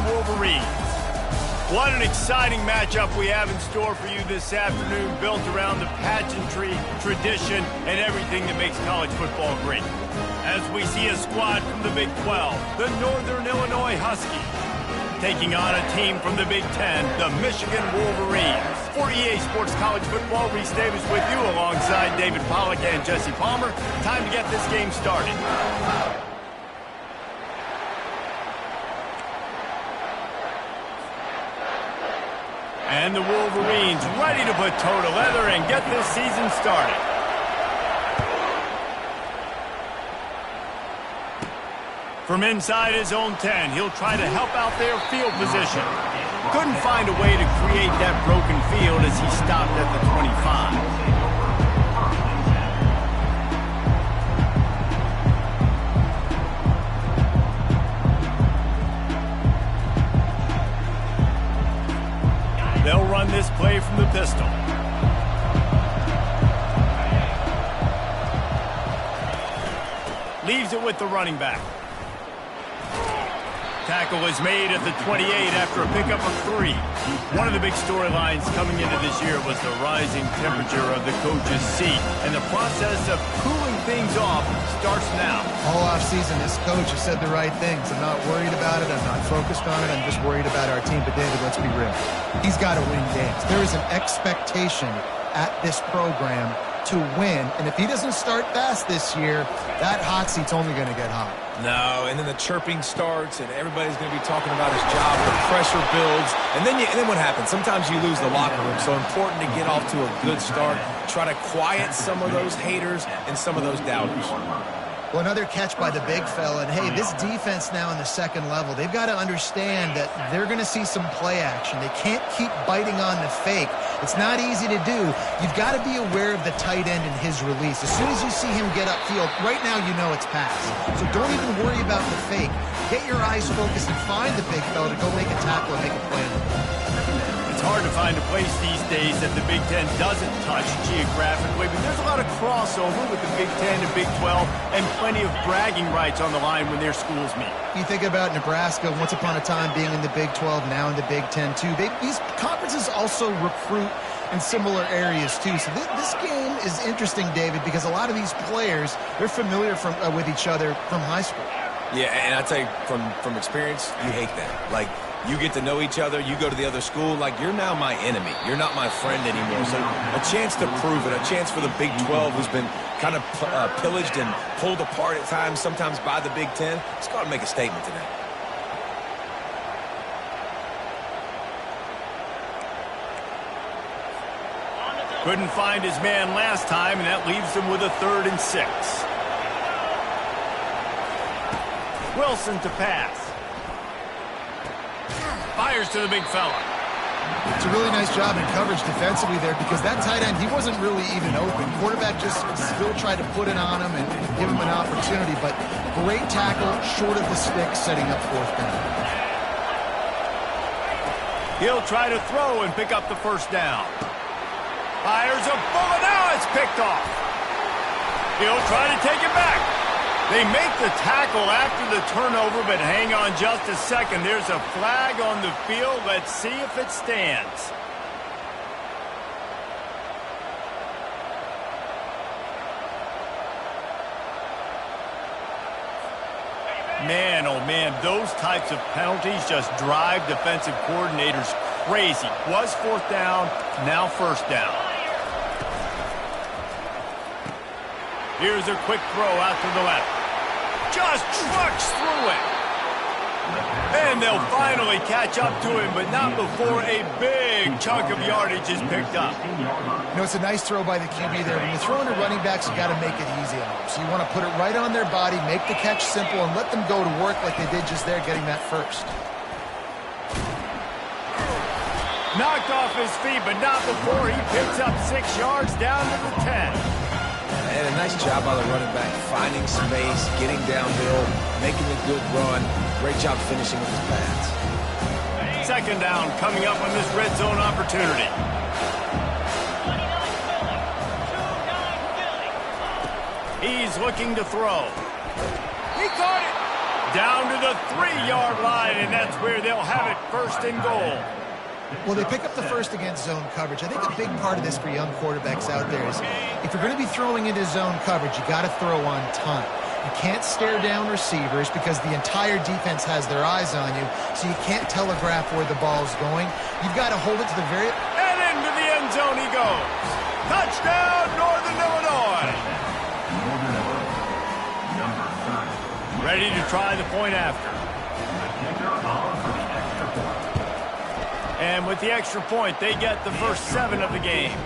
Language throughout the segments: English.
Wolverines. What an exciting matchup we have in store for you this afternoon, built around the pageantry, tradition, and everything that makes college football great. As we see a squad from the Big 12, the Northern Illinois Huskies, taking on a team from the Big 10, the Michigan Wolverines. For EA Sports College Football, Reese Davis with you alongside David Pollack and Jesse Palmer. Time to get this game started. And the Wolverines ready to put toe to leather and get this season started. From inside his own 10, he'll try to help out their field position. Couldn't find a way to create that broken field as he stopped at the 25. They'll run this play from the pistol. Leaves it with the running back. Tackle is made at the 28 after a pickup of 3. One of the big storylines coming into this year was the rising temperature of the coach's seat, and the process of cooling things off starts now. All offseason, this coach has said the right things. I'm not worried about it. I'm not focused on it. I'm just worried about our team. But, David, let's be real. He's got to win games. There is an expectation at this program to win, and if he doesn't start fast this year, that hot seat's only going to get hot. No, and then the chirping starts, and everybody's going to be talking about his job. The pressure builds, and then what happens? Sometimes you lose the locker room, so important to get off to a good start. Try to quiet some of those haters and some of those doubters. Well, another catch by the big fella. And, hey, this defense now in the second level, they've got to understand that they're going to see some play action. They can't keep biting on the fake. It's not easy to do. You've got to be aware of the tight end and his release. As soon as you see him get upfield, right now you know it's pass. So don't even worry about the fake. Get your eyes focused and find the big fella to go make a tackle and make a play on the ball. It's hard to find a place these days that the Big Ten doesn't touch geographically, but there's a lot of crossover with the Big Ten and Big 12 and plenty of bragging rights on the line when their schools meet. You think about Nebraska once upon a time being in the Big 12, now in the Big 10 too. These conferences also recruit in similar areas too. So this game is interesting, David, because a lot of these players, they're familiar with each other from high school. Yeah, and I tell you, from experience, you hate that. Like, you get to know each other, you go to the other school, like, you're now my enemy. You're not my friend anymore. So a chance to prove it, a chance for the Big 12, who's been kind of pillaged and pulled apart at times, sometimes by the Big 10. It's got to make a statement today. Couldn't find his man last time, and that leaves him with a 3rd and 6. Wilson to pass. Fires to the big fella. It's a really nice job in coverage defensively there because that tight end, he wasn't really even open. Quarterback just still tried to put it on him and give him an opportunity, but great tackle, short of the stick, setting up 4th down. He'll try to throw and pick up the 1st down. Fires a bullet. Now it's picked off. He'll try to take it back. They make the tackle after the turnover, but hang on just a second. There's a flag on the field. Let's see if it stands. Man, oh man, those types of penalties just drive defensive coordinators crazy. Was 4th down, now 1st down. Here's a quick throw out to the left. Just trucks through it. And they'll finally catch up to him, but not before a big chunk of yardage is picked up. You know, it's a nice throw by the QB there. When you're throwing to running backs, you got to make it easy on them. So you want to put it right on their body, make the catch simple, and let them go to work like they did just there, getting that 1st. Knocked off his feet, but not before he picks up 6 yards down to the 10. And a nice job by the running back, finding space, getting downhill, making a good run. Great job finishing with his pads. 2nd down coming up on this red zone opportunity. He's looking to throw. He caught it. Down to the 3-yard line, and that's where they'll have it, 1st and goal. Well, they pick up the first against zone coverage. I think a big part of this for young quarterbacks out there is if you're going to be throwing into zone coverage, you got to throw on time. You can't stare down receivers because the entire defense has their eyes on you, so you can't telegraph where the ball's going. You've got to hold it to the very... And into the end zone he goes. Touchdown, Northern Illinois. Ready to try the point after. And with the extra point, they get the first 7 of the game.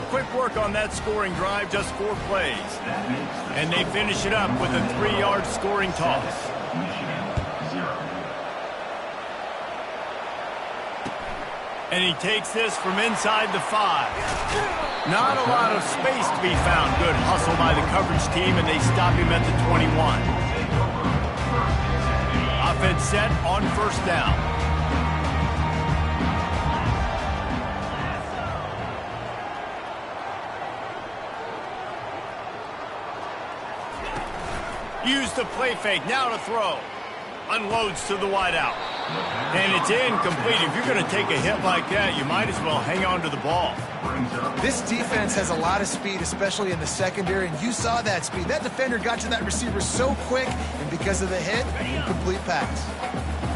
Quick work on that scoring drive, just 4 plays. And they finish it up with a 3-yard scoring toss. And he takes this from inside the 5. Not a lot of space to be found. Good hustle by the coverage team, and they stop him at the 21. Offense set on 1st down. Use the play fake, now to throw. Unloads to the wideout. And it's incomplete. If you're going to take a hit like that, you might as well hang on to the ball. This defense has a lot of speed, especially in the secondary, and you saw that speed. That defender got to that receiver so quick, and because of the hit, incomplete pass.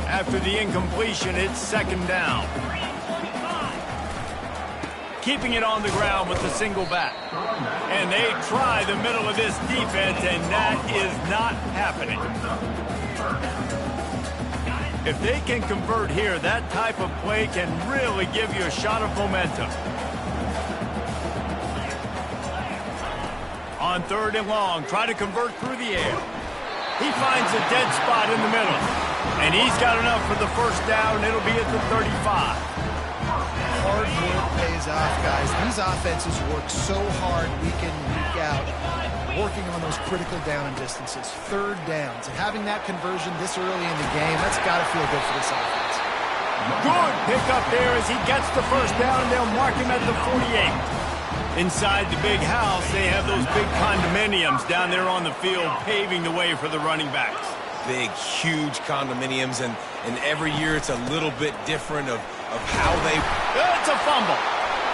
After the incompletion, it's 2nd down. Keeping it on the ground with the single back. And they try the middle of this defense, and that is not happening. If they can convert here, that type of play can really give you a shot of momentum. On 3rd and long, try to convert through the air. He finds a dead spot in the middle. And he's got enough for the 1st down. It'll be at the 35. Hard work pays off, guys. These offenses work so hard week in, week out, working on those critical down and distances, 3rd downs. And having that conversion this early in the game, that's got to feel good for this offense. Good pickup there as he gets the 1st down, and they'll mark him at the 48. Inside the big house, they have those big condominiums down there on the field, paving the way for the running backs. Big, huge condominiums, and every year it's a little bit different of how they... It's a fumble.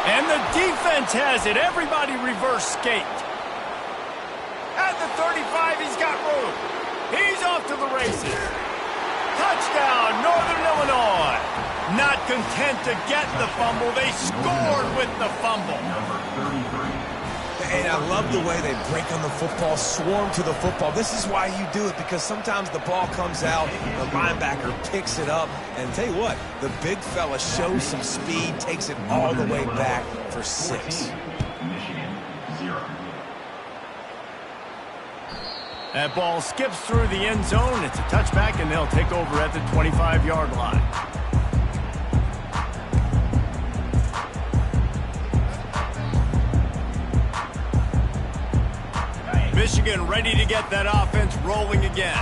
And the defense has it. Everybody reverse skate. At the 35, he's got room. He's off to the races. Touchdown, Northern Illinois. Not content to get the fumble, they scored with the fumble. And I love the way they break on the football, swarm to the football. This is why you do it, because sometimes the ball comes out, the linebacker picks it up, and tell you what, the big fella shows some speed, takes it all the way back for 6. That ball skips through the end zone. It's a touchback, and they'll take over at the 25-yard line. Michigan ready to get that offense rolling again.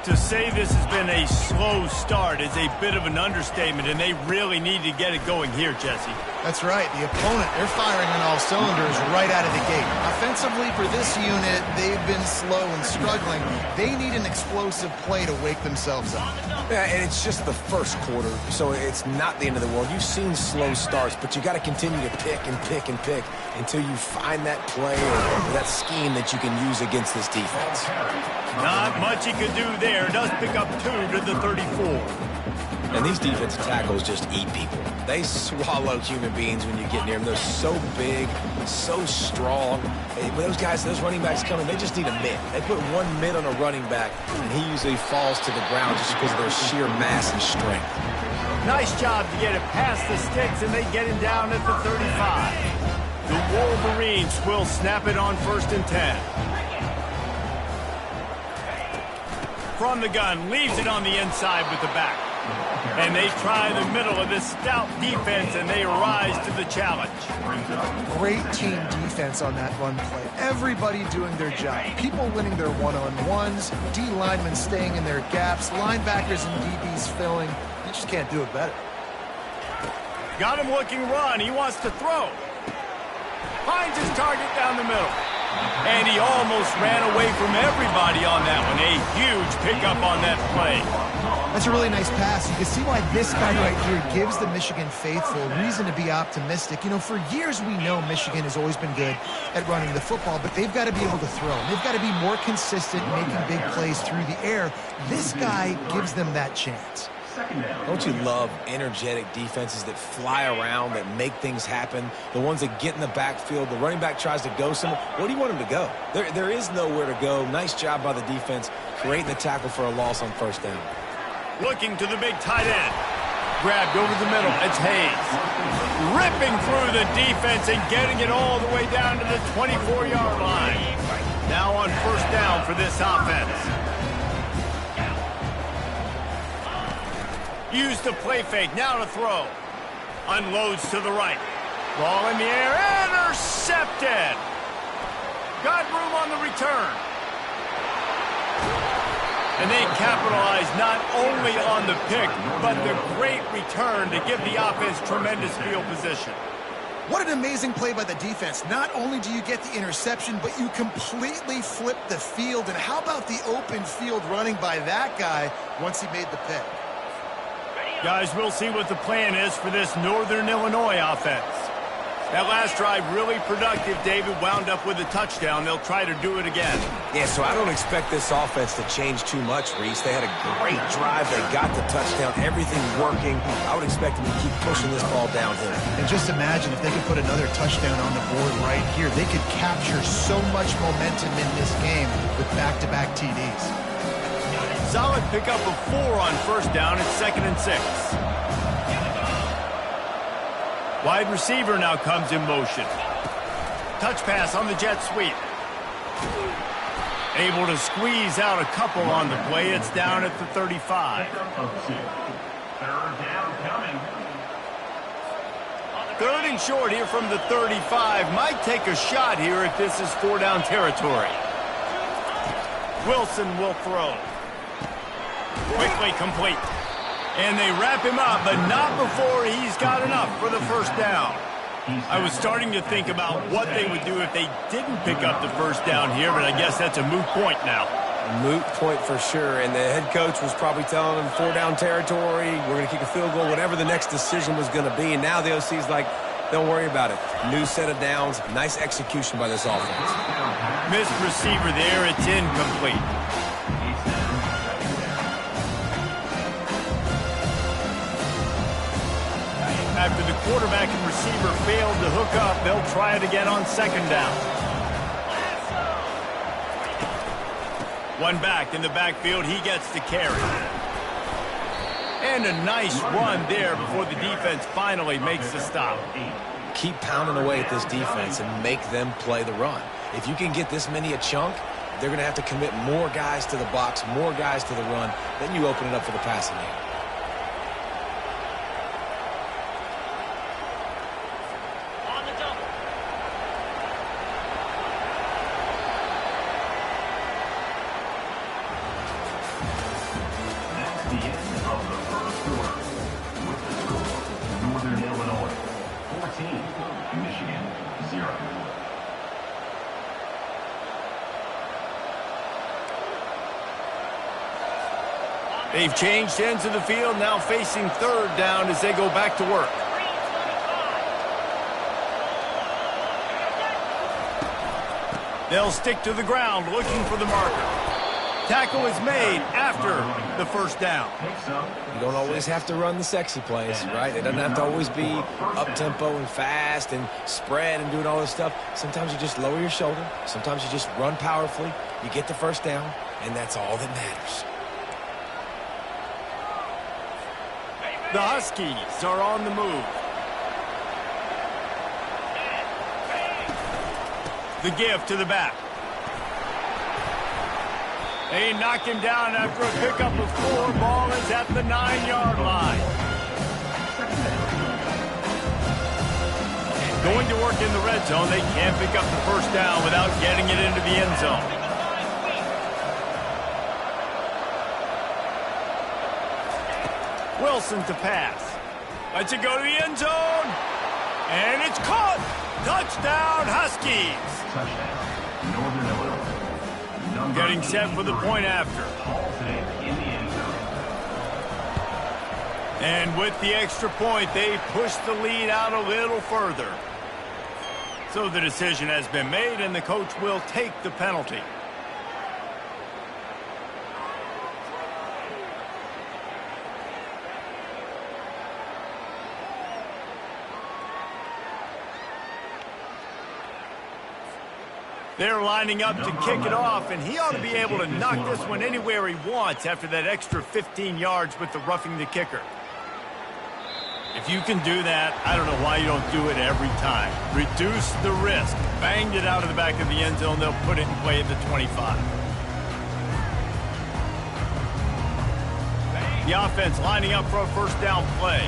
To say this has been a slow start is a bit of an understatement, and they really need to get it going here, Jesse. That's right. The opponent, they're firing on all cylinders right out of the gate. Offensively, for this unit, they've been slow and struggling. They need an explosive play to wake themselves up. Yeah, and it's just the 1st quarter, so it's not the end of the world. You've seen slow starts, but you got to continue to pick and pick and pick until you find that play or that scheme that you can use against this defense. Not much he could do there. Does pick up 2 to the 34. And these defensive tackles just eat people. They swallow human beings when you get near them. They're so big, so strong. When those guys, those running backs come in, they just need a mid. They put 1 mid on a running back, and he usually falls to the ground just because of their sheer mass and strength. Nice job to get it past the sticks, and they get him down at the 35. The Wolverines will snap it on 1st and 10. From the gun, leaves it on the inside with the back. And they try the middle of this stout defense, and they rise to the challenge. Great team defense on that run play. Everybody doing their job. People winning their one-on-ones, D linemen staying in their gaps, linebackers and DBs filling. You just can't do it better. Got him looking run. He wants to throw. Finds his target down the middle. And he almost ran away from everybody on that one. A huge pickup on that play. That's a really nice pass. You can see why this guy right here gives the Michigan faithful reason to be optimistic. You know, for years we know Michigan has always been good at running the football, but they've got to be able to throw. They've got to be more consistent making big plays through the air. This guy gives them that chance. Don't you love energetic defenses that fly around, that make things happen, the ones that get in the backfield, the running back tries to go somewhere? Where do you want him to go? There is nowhere to go. Nice job by the defense, creating the tackle for a loss on first down. Looking to the big tight end. Grabbed over the middle. It's Hayes. Ripping through the defense and getting it all the way down to the 24-yard line. Now on first down for this offense. Use the play fake, now to throw. Unloads to the right. Ball in the air, intercepted. Got room on the return. And they capitalize not only on the pick, but the great return to give the offense tremendous field position. What an amazing play by the defense. Not only do you get the interception, but you completely flip the field. And how about the open field running by that guy once he made the pick? Guys, we'll see what the plan is for this Northern Illinois offense. That last drive really productive. David wound up with a touchdown. They'll try to do it again. Yeah, so I don't expect this offense to change too much, Reese. They had a great drive. They got the touchdown. Everything working. I would expect them to keep pushing this ball downhill. And just imagine if they could put another touchdown on the board right here. They could capture so much momentum in this game with back-to-back TDs. Solid pickup of 4 on first down. It's 2nd and 6. Wide receiver now comes in motion. Touch pass on the jet sweep. Able to squeeze out a couple on the play. It's down at the 35. Third and short here from the 35. Might take a shot here if this is 4-down territory. Wilson will throw. Quickly complete. And they wrap him up, but not before he's got enough for the first down. I was starting to think about what they would do if they didn't pick up the first down here, but I guess that's a moot point now. Moot point for sure, and the head coach was probably telling them 4-down territory, we're going to kick a field goal, whatever the next decision was going to be, and now the OC's like, don't worry about it. New set of downs, nice execution by this offense. Missed receiver there, it's incomplete. After the quarterback and receiver failed to hook up, they'll try it again on 2nd down. One back in the backfield, he gets the carry. And a nice run there before the defense finally makes the stop. Keep pounding away at this defense and make them play the run. If you can get this many a chunk, they're going to have to commit more guys to the box, more guys to the run. Then you open it up for the passing game. They've changed ends of the field, now facing 3rd down as they go back to work. They'll stick to the ground looking for the marker. Tackle is made after the first down. You don't always have to run the sexy plays, right? It doesn't have to always be up-tempo and fast and spread and doing all this stuff. Sometimes you just lower your shoulder. Sometimes you just run powerfully. You get the first down, and that's all that matters. The Huskies are on the move. The give to the back. They knock him down after a pickup of 4. Ball is at the 9-yard line. Going to work in the red zone. They can't pick up the first down without getting it into the end zone. Wilson to pass. Lets it go to the end zone. And it's caught. Touchdown, Huskies. Getting set for the point after. And with the extra point, they push the lead out a little further. So the decision has been made, and the coach will take the penalty. They're lining up to kick it off, and he ought to be able to knock this one anywhere he wants after that extra 15 yards with the roughing the kicker. If you can do that, I don't know why you don't do it every time. Reduce the risk. Banged it out of the back of the end zone. They'll put it in play at the 25. The offense lining up for a first down play.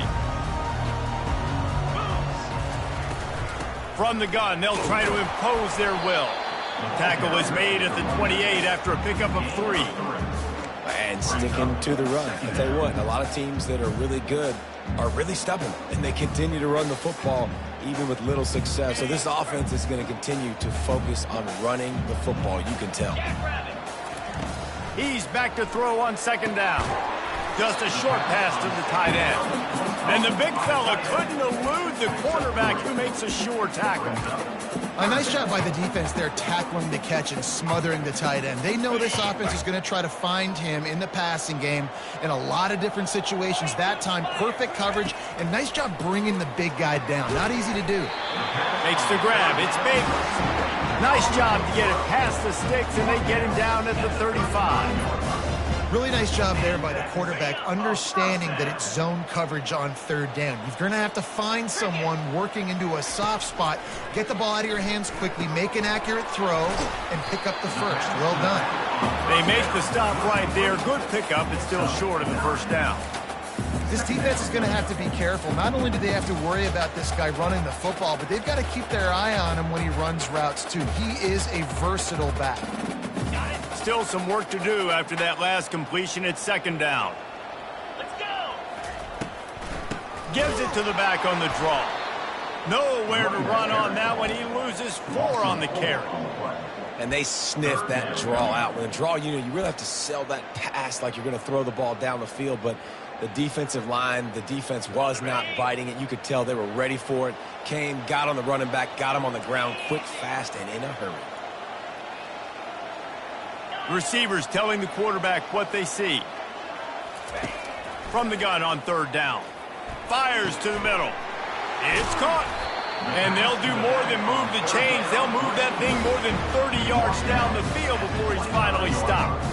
From the gun, they'll try to impose their will. Tackle is made at the 28 after a pickup of 3. And sticking to the run. I'll tell you what, a lot of teams that are really good are really stubborn, and they continue to run the football even with little success. So this offense is going to continue to focus on running the football, you can tell. He's back to throw on second down. Just a short pass to the tight end. And the big fella couldn't elude the quarterback who makes a sure tackle. A nice job by the defense there tackling the catch and smothering the tight end. They know this offense is going to try to find him in the passing game in a lot of different situations. That time, perfect coverage, and nice job bringing the big guy down. Not easy to do. Makes the grab. It's Baker. Nice job to get it past the sticks, and they get him down at the 35. Really nice job there by the quarterback, understanding that it's zone coverage on third down. You're going to have to find someone working into a soft spot, get the ball out of your hands quickly, make an accurate throw, and pick up the first. Well done. They make the stop right there. Good pickup. It's still short of the first down. This defense is going to have to be careful. Not only do they have to worry about this guy running the football, but they've got to keep their eye on him when he runs routes, too. He is a versatile back. Still some work to do after that last completion at second down. Let's go. Gives it to the back on the draw. Nowhere to run on that one. He loses 4 on the carry. And they sniff that draw out. When a draw, you really have to sell that pass like you're going to throw the ball down the field. But the defensive line, the defense was not biting it. You could tell they were ready for it. Came, got on the running back, got him on the ground quick, fast, and in a hurry. Receivers telling the quarterback what they see. From the gun on third down. Fires to the middle. It's caught. And they'll do more than move the chains. They'll move that thing more than 30 yards down the field before he's finally stopped.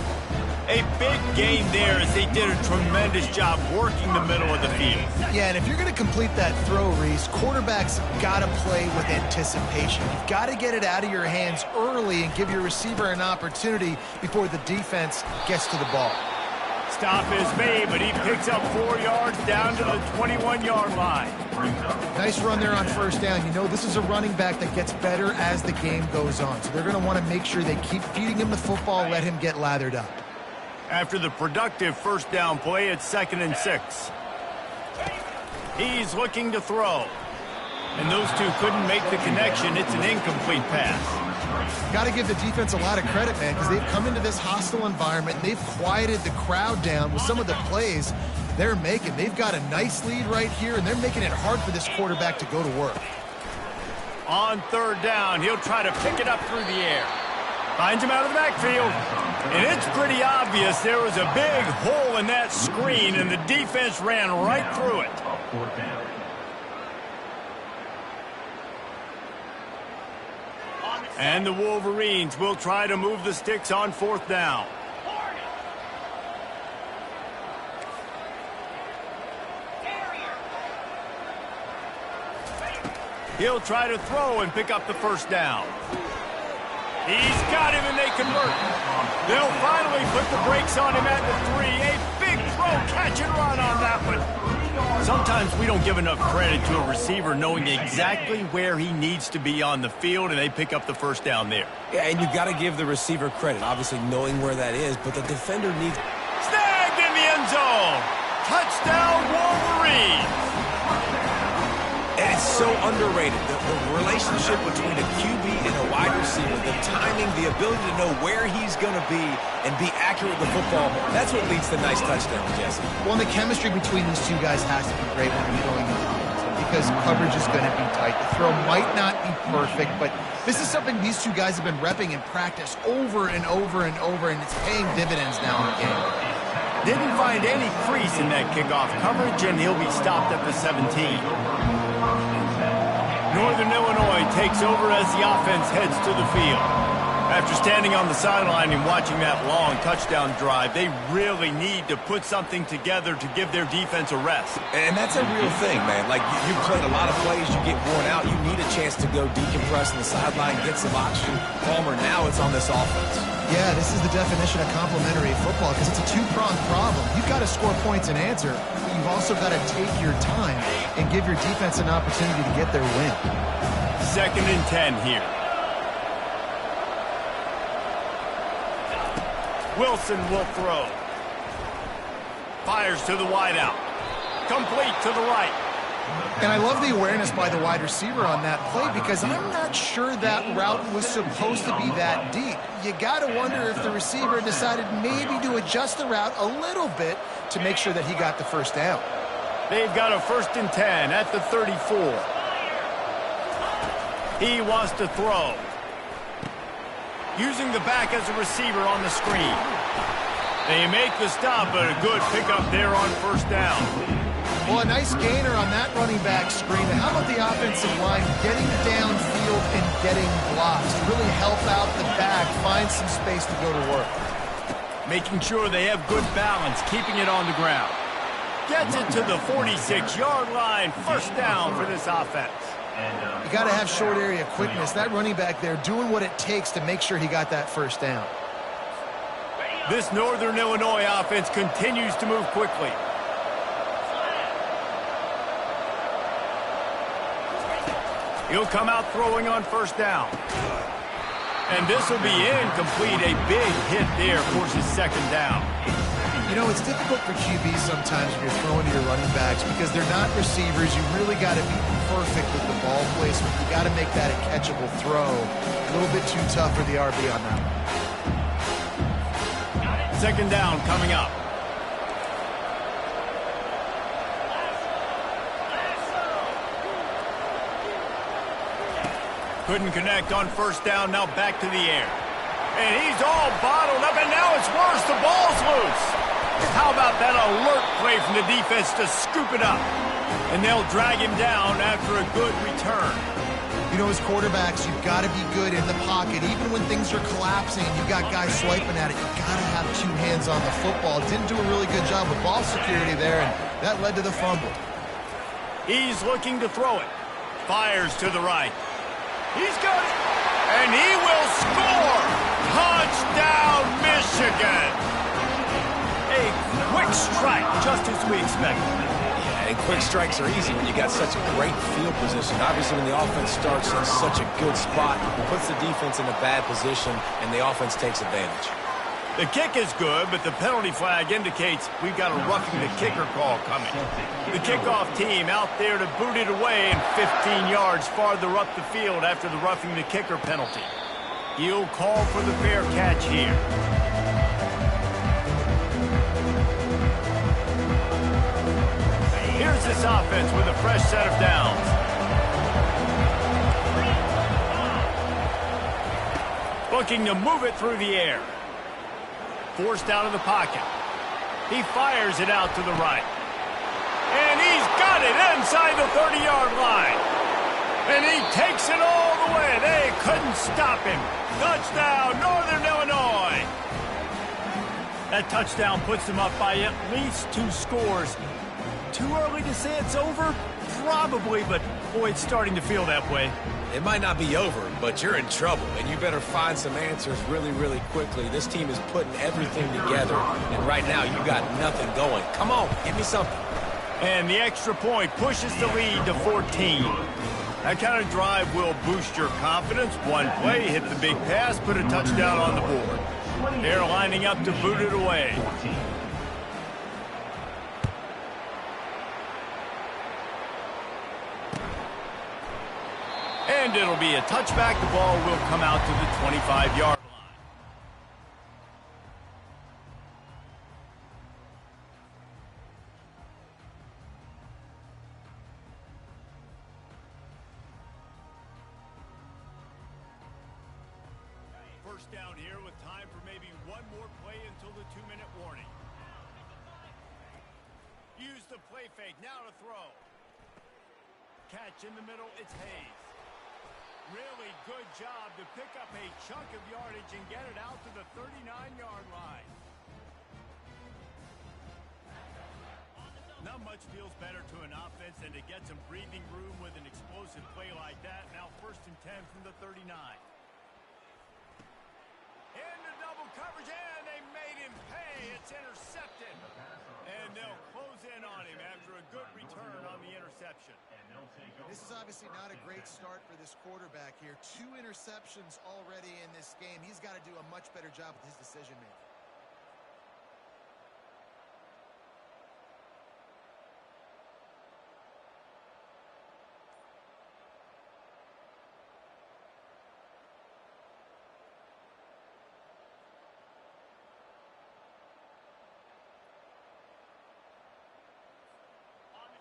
A big gain there as they did a tremendous job working the middle of the field. Yeah, and if you're going to complete that throw, Reese, quarterbacks got to play with anticipation. You've got to get it out of your hands early and give your receiver an opportunity before the defense gets to the ball. Stop is made, but he picks up 4 yards down to the 21-yard line. Nice run there on first down. You know, this is a running back that gets better as the game goes on. So they're going to want to make sure they keep feeding him the football, let him get lathered up. After the productive first down play, it's 2nd and 6. He's looking to throw. And those two couldn't make the connection. It's an incomplete pass. Got to give the defense a lot of credit, man, because they've come into this hostile environment. They've quieted the crowd down with some of the plays they're making. They've got a nice lead right here, and they're making it hard for this quarterback to go to work. On third down, he'll try to pick it up through the air. Finds him out of the backfield. And it's pretty obvious there was a big hole in that screen, and the defense ran right through it. And the Wolverines will try to move the sticks on 4th down. He'll try to throw and pick up the first down. He's got him, and they convert. They'll finally put the brakes on him at the 3. A big throw, catch and run on that one. Sometimes we don't give enough credit to a receiver knowing exactly where he needs to be on the field, and they pick up the first down there. Yeah, and you got to give the receiver credit, obviously knowing where that is, but the defender needs... Snagged in the end zone. Touchdown, Wolverines. And it's so underrated. The relationship between a QB and a wide receiver, the timing, the ability to know where he's going to be and be accurate with the football, that's what leads to nice touchdowns, Jesse. Well, and the chemistry between these two guys has to be great when you're going into because coverage is going to be tight. The throw might not be perfect, but this is something these two guys have been repping in practice over and over and over, and it's paying dividends now in the game. Didn't find any crease in that kickoff coverage, and he'll be stopped at the 17. Northern Illinois takes over as the offense heads to the field. After standing on the sideline and watching that long touchdown drive, they really need to put something together to give their defense a rest. And that's a real thing, man. Like, you've played a lot of plays, you get worn out, you need a chance to go decompress on the sideline, get some oxygen. Palmer, now it's on this offense. Yeah, this is the definition of complementary football because it's a two-pronged problem. You've got to score points and answer, but you've also got to take your time and give your defense an opportunity to get their win. 2nd and 10 here. Wilson will throw. Fires to the wideout. Complete to the right. And I love the awareness by the wide receiver on that play because I'm not sure that route was supposed to be that deep. You got to wonder if the receiver decided maybe to adjust the route a little bit to make sure that he got the first down. They've got a 1st and 10 at the 34. He wants to throw. Using the back as a receiver on the screen. They make the stop, but a good pickup there on 1st down. Well, a nice gainer on that running back screen. And how about the offensive line getting downfield and getting blocks to really help out the back, find some space to go to work. Making sure they have good balance, keeping it on the ground. Gets it to the 46-yard line. 1st down for this offense. You got to have short area quickness. That running back there doing what it takes to make sure he got that 1st down. This Northern Illinois offense continues to move quickly. He'll come out throwing on 1st down. And this will be incomplete. A big hit there forces 2nd down. You know, it's difficult for QBs sometimes when you're throwing to your running backs because they're not receivers. You really got to be perfect with the ball placement. You got to make that a catchable throw. A little bit too tough for the RB on that one. 2nd down coming up. Couldn't connect on 1st down, now back to the air. And he's all bottled up, and now it's worse. The ball's loose. How about that alert play from the defense to scoop it up? And they'll drag him down after a good return. You know, as quarterbacks, you've got to be good in the pocket. Even when things are collapsing, you've got guys swiping at it. You've got to have 2 hands on the football. Didn't do a really good job with ball security there, and that led to the fumble. He's looking to throw it. Fires to the right. He's got it. And he will score. Touchdown, Michigan. A quick strike, just as we expected. Yeah, and quick strikes are easy when you got such a great field position. Obviously, when the offense starts in such a good spot, it puts the defense in a bad position, and the offense takes advantage. The kick is good, but the penalty flag indicates we've got a roughing the kicker call coming. The kickoff team out there to boot it away and 15 yards farther up the field after the roughing the kicker penalty. He'll call for the fair catch here. Here's this offense with a fresh set of downs. Looking to move it through the air. Forced out of the pocket. He fires it out to the right. And he's got it inside the 30-yard line. And he takes it all the way. They couldn't stop him. Touchdown, Northern Illinois. That touchdown puts them up by at least 2 scores. Too early to say it's over? Probably, but boy, it's starting to feel that way. It might not be over, but you're in trouble, and you better find some answers really, really quickly. This team is putting everything together, and right now you got nothing going. Come on, give me something. And the extra point pushes the lead to 14. That kind of drive will boost your confidence. One play, hit the big pass, put a touchdown on the board. They're lining up to boot it away. And it'll be a touchback. The ball will come out to the 25-yard line. First down here with time for maybe one more play until the 2-minute warning. Use the play fake. Now to throw. Catch in the middle. It's Hayes. Really good job to pick up a chunk of yardage and get it out to the 39-yard line. Not much feels better to an offense than to get some breathing room with an explosive play like that. Now 1st and 10 from the 39. Into double coverage, and they made him pay. It's intercepted. And they'll close in on him after a good return on the interception. This is obviously not a great start for this quarterback here. 2 interceptions already in this game. He's got to do a much better job with his decision-making.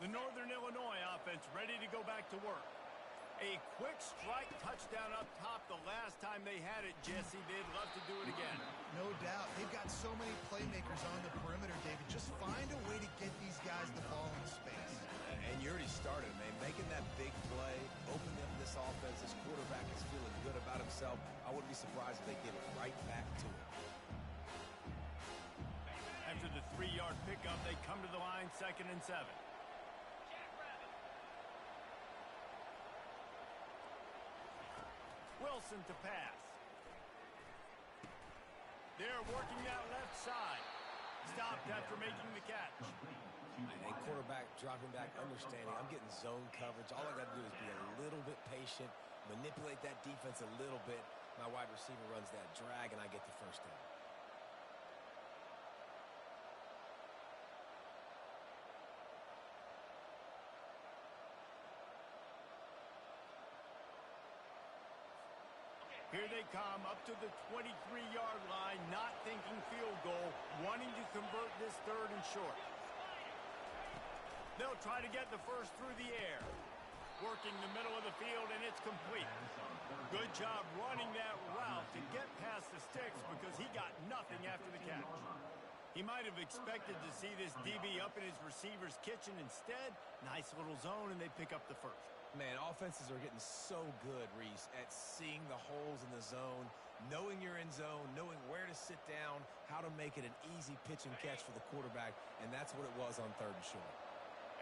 The Northern Illinois offense ready to go back to work. A quick strike touchdown up top the last time they had it, Jesse. They'd love to do it again. No doubt. They've got so many playmakers on the perimeter, David. Just find a way to get these guys the ball in space. And you already started, man. Making that big play, opening up this offense. This quarterback is feeling good about himself. I wouldn't be surprised if they give it right back to him. After the 3-yard pickup, they come to the line 2nd and 7. Wilson to pass. They're working that left side. Stopped after making the catch. And quarterback dropping back, understanding I'm getting zone coverage. All I got to do is be a little bit patient, manipulate that defense a little bit. My wide receiver runs that drag, and I get the first down. Here they come up to the 23-yard line, not thinking field goal, wanting to convert this 3rd and short. They'll try to get the first through the air. Working the middle of the field, and it's complete. Good job running that route to get past the sticks because he got nothing after the catch. He might have expected to see this DB up in his receiver's kitchen. Instead, nice little zone, and they pick up the first. Man, offenses are getting so good, Reese, at seeing the holes in the zone, knowing you're in zone, knowing where to sit down, how to make it an easy pitch and catch for the quarterback, and that's what it was on 3rd and short.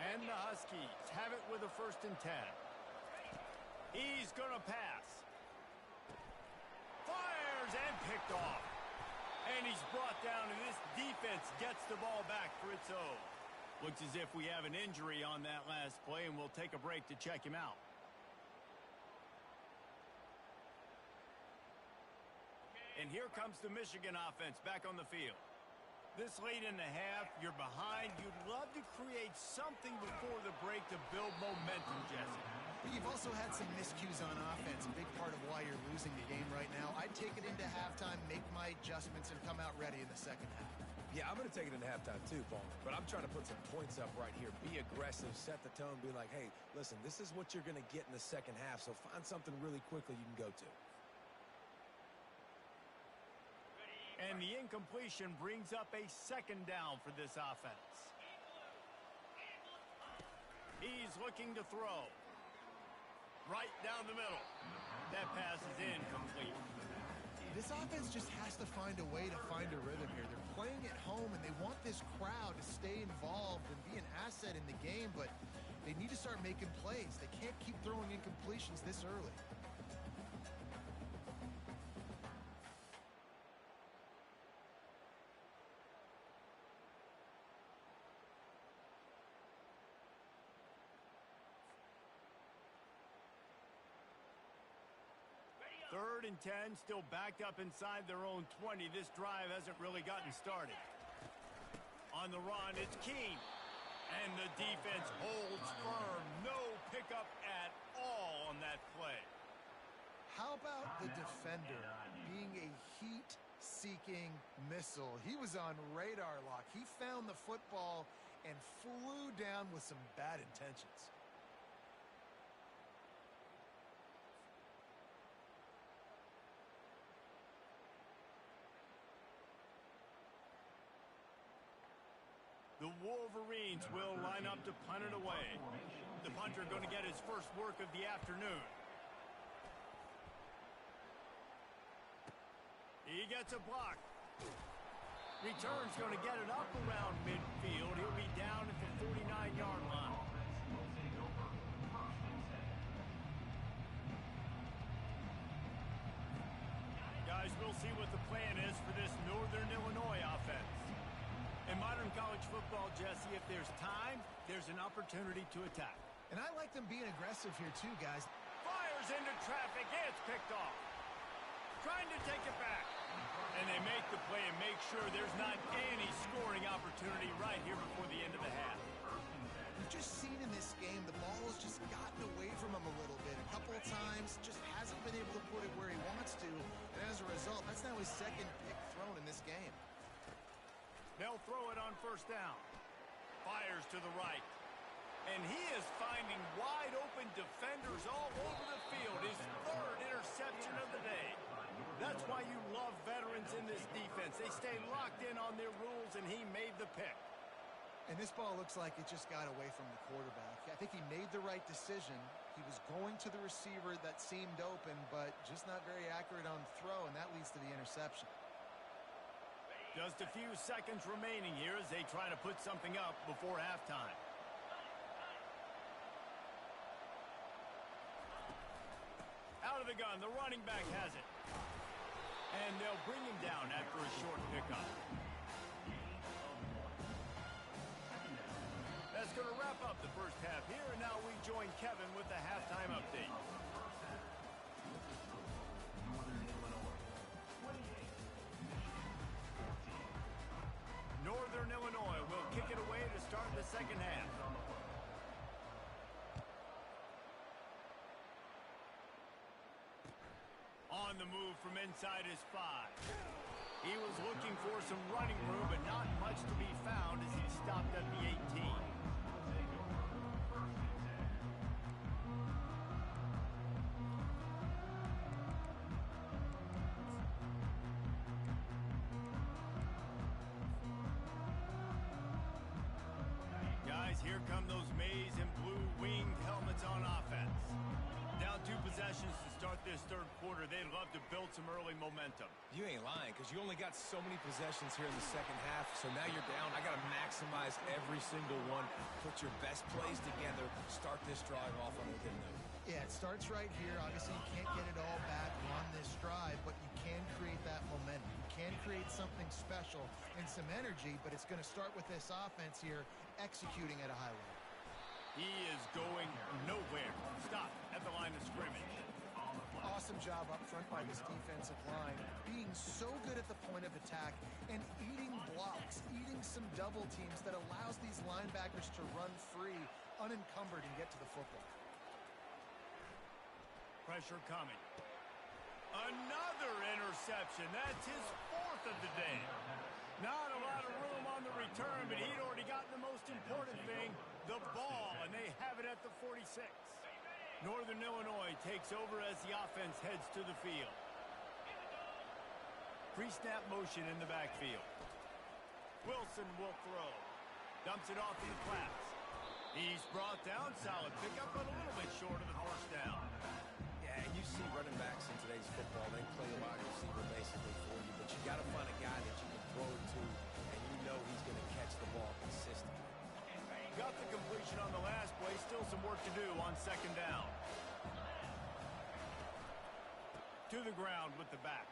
And the Huskies have it with a 1st and 10. He's going to pass. Fires and picked off. And he's brought down, and this defense gets the ball back for its own. Looks as if we have an injury on that last play, and we'll take a break to check him out. And here comes the Michigan offense back on the field. This late in the half, you're behind. You'd love to create something before the break to build momentum, Jesse. You've also had some miscues on offense, a big part of why you're losing the game right now. I'd take it into halftime, make my adjustments, and come out ready in the 2nd half. Yeah, I'm going to take it into halftime too, Paul. But I'm trying to put some points up right here. Be aggressive, set the tone, be like, hey, listen, this is what you're going to get in the 2nd half, so find something really quickly you can go to. And the incompletion brings up a 2nd down for this offense. He's looking to throw. Right down the middle. That pass is incomplete. This offense just has to find a way to find a rhythm here. They're playing at home, and they want this crowd to stay involved and be an asset in the game, but they need to start making plays. They can't keep throwing incompletions this early. Third and 10, still backed up inside their own 20. This drive hasn't really gotten started. On the run, it's Keene. And the defense holds firm. No pickup at all on that play. the defender being a heat-seeking missile. He was on radar lock. He found the football and flew down with some bad intentions. The Wolverines will line up to punt it away. The punter going to get his first work of the afternoon. He gets a block. Return's going to get it up around midfield. He'll be down at the 49-yard line. Guys, we'll see what the plan is for this Northern Illinois offense. In modern college football, Jesse, if there's time, there's an opportunity to attack. And I like them being aggressive here too, guys. Fires into traffic. It's picked off. Trying to take it back. And they make the play and make sure there's not any scoring opportunity right here before the end of the half. We've just seen in this game the ball has just gotten away from him a little bit. A couple of times, just hasn't been able to put it where he wants to. And as a result, that's now his second pick thrown in this game. They'll throw it on first down. Fires to the right. And he is finding wide open defenders all over the field. His third interception of the day. That's why you love veterans in this defense. They stay locked in on their rules, and he made the pick. And this ball looks like it just got away from the quarterback. I think he made the right decision. He was going to the receiver that seemed open, but just not very accurate on throw, and that leads to the interception. Just a few seconds remaining here as they try to put something up before halftime. Out of the gun, the running back has it. And they'll bring him down after a short pickup. That's going to wrap up the first half here, and now we join Kevin with the halftime update. Northern Illinois will kick it away to start the second half. On the move from inside his 5. He was looking for some running room, but not much to be found as he stopped at the 18. Here come those maize and blue winged helmets on offense. Down 2 possessions to start this third quarter. They'd love to build some early momentum. You ain't lying, because you only got so many possessions here in the second half, so now you're down. I got to maximize every single one. Put your best plays together. Start this drive off on a good note. Yeah, it starts right here. Obviously, you can't get it all back on this drive, but you can create that momentum. You can create something special and some energy, but it's going to start with this offense here executing at a high level. He is going nowhere. Stop at the line of scrimmage. Awesome job up front by this defensive line, being so good at the point of attack and eating blocks, eating some double teams that allows these linebackers to run free, unencumbered, and get to the football. Pressure coming. Another interception. That's his 4th of the day. Not a lot of room on the return, but he'd already gotten the most important thing, the ball, and they have it at the 46. Northern Illinois takes over as the offense heads to the field. Pre-snap motion in the backfield. Wilson will throw. Dumps it off in the flats. He's brought down. Solid pickup, but a little bit short of the first down. Yeah, and you see running backs in today's football, they play a wide receiver basically for you, but you got to find a guy that you can throw it to, and you know he's going to catch the ball consistently. Got the completion on the last play. Still some work to do on second down. To the ground with the back.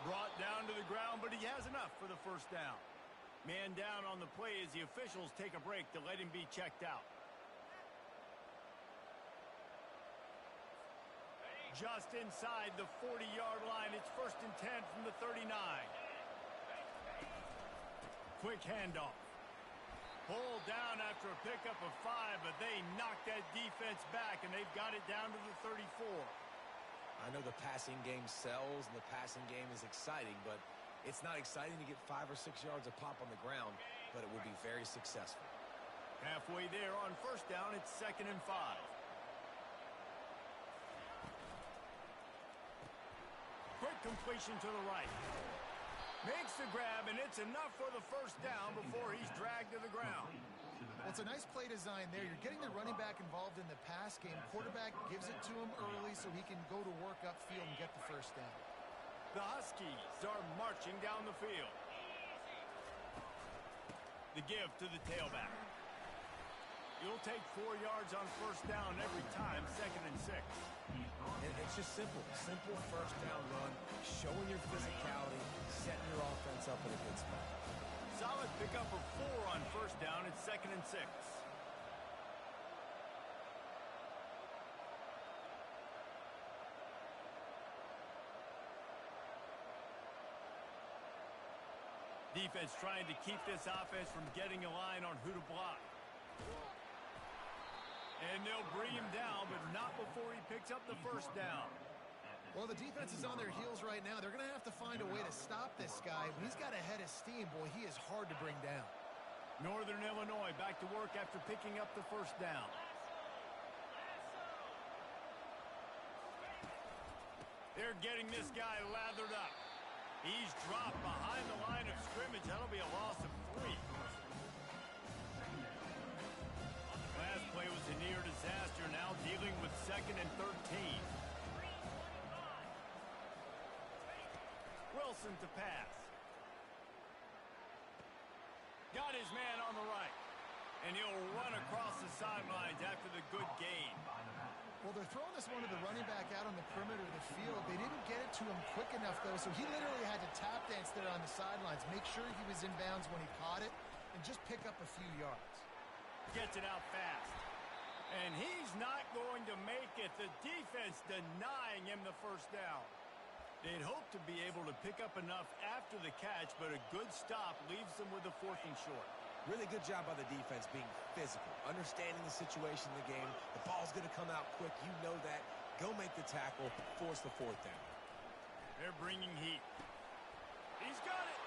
Brought down to the ground, but he has enough for the first down. Man down on the play as the officials take a break to let him be checked out. Just inside the 40-yard line. It's 1st and 10 from the 39. Quick handoff. Pulled down after a pickup of 5, but they knocked that defense back, and they've got it down to the 34. I know the passing game sells and the passing game is exciting, but it's not exciting to get 5 or 6 yards a pop on the ground, but it will be very successful. Halfway there on first down, it's 2nd and 5. Quick completion to the right. Makes the grab, and it's enough for the first down before he's dragged to the ground. Well, it's a nice play design there. You're getting the running back involved in the pass game. Quarterback gives it to him early so he can go to work upfield and get the first down. The Huskies are marching down the field. The give to the tailback. You'll take 4 yards on first down every time, 2nd and 6. And it's just simple. Simple first down run, showing your physicality, setting your offense up in a good spot. Solid pickup of 4 on first down. It's 2nd and 6. Defense trying to keep this offense from getting a line on who to block. And they'll bring him down, but not before he picks up the first down. Well, the defense is on their heels right now. They're going to have to find a way to stop this guy. When he's got a head of steam, boy, he is hard to bring down. Northern Illinois back to work after picking up the first down. They're getting this guy lathered up. He's dropped behind the line of scrimmage. That'll be a loss of 3. Last play was a near disaster, now dealing with 2nd and 13. Wilson to pass. Got his man on the right. And he'll run across the sidelines after the good gain. Well, they're throwing this one to the running back out on the perimeter of the field. They didn't get it to him quick enough, though, so he literally had to tap dance there on the sidelines, make sure he was in bounds when he caught it, and just pick up a few yards. Gets it out fast. And he's not going to make it. The defense denying him the first down. They'd hope to be able to pick up enough after the catch, but a good stop leaves them with a 4th and short. Really good job by the defense being physical, understanding the situation in the game. The ball's going to come out quick. You know that. Go make the tackle, force the 4th down. They're bringing heat. He's got it,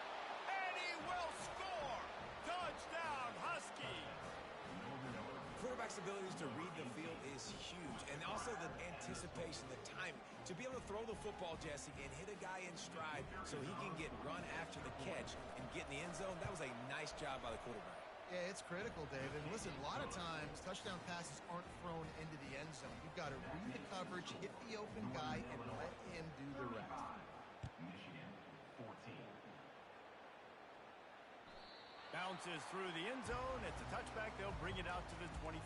and he will score. Touchdown, Huskies. Quarterback's abilities to read the field is huge, and also the anticipation, the timing. To be able to throw the football, Jesse, and hit a guy in stride so he can get run after the catch and get in the end zone, that was a nice job by the quarterback. Yeah, it's critical, David. And listen, a lot of times touchdown passes aren't thrown into the end zone. You've got to read the coverage, hit the open guy, and let him do the rest. Michigan 14. Bounces through the end zone. It's a touchback. They'll bring it out to the 25.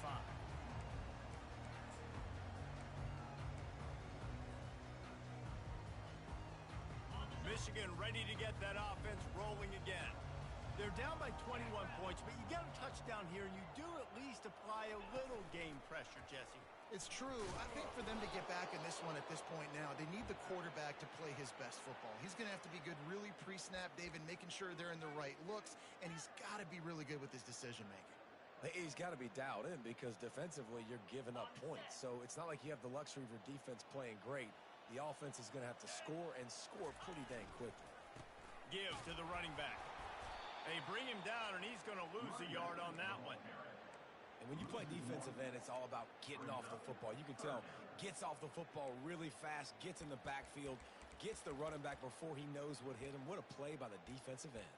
Michigan ready to get that offense rolling again. They're down by 21 points, but you get a touchdown here, and you do at least apply a little game pressure, Jesse. It's true. I think for them to get back in this one at this point now, they need the quarterback to play his best football. He's going to have to be good really pre-snap, David, making sure they're in the right looks, and he's got to be really good with his decision-making. He's got to be dialed in because defensively you're giving up points. So it's not like you have the luxury of your defense playing great. The offense is going to have to score and score pretty dang quickly. Give to the running back. They bring him down, and he's going to lose a yard on that one. And when you play defensive end, it's all about getting off the football. You can tell, gets off the football really fast, gets in the backfield, gets the running back before he knows what hit him. What a play by the defensive end.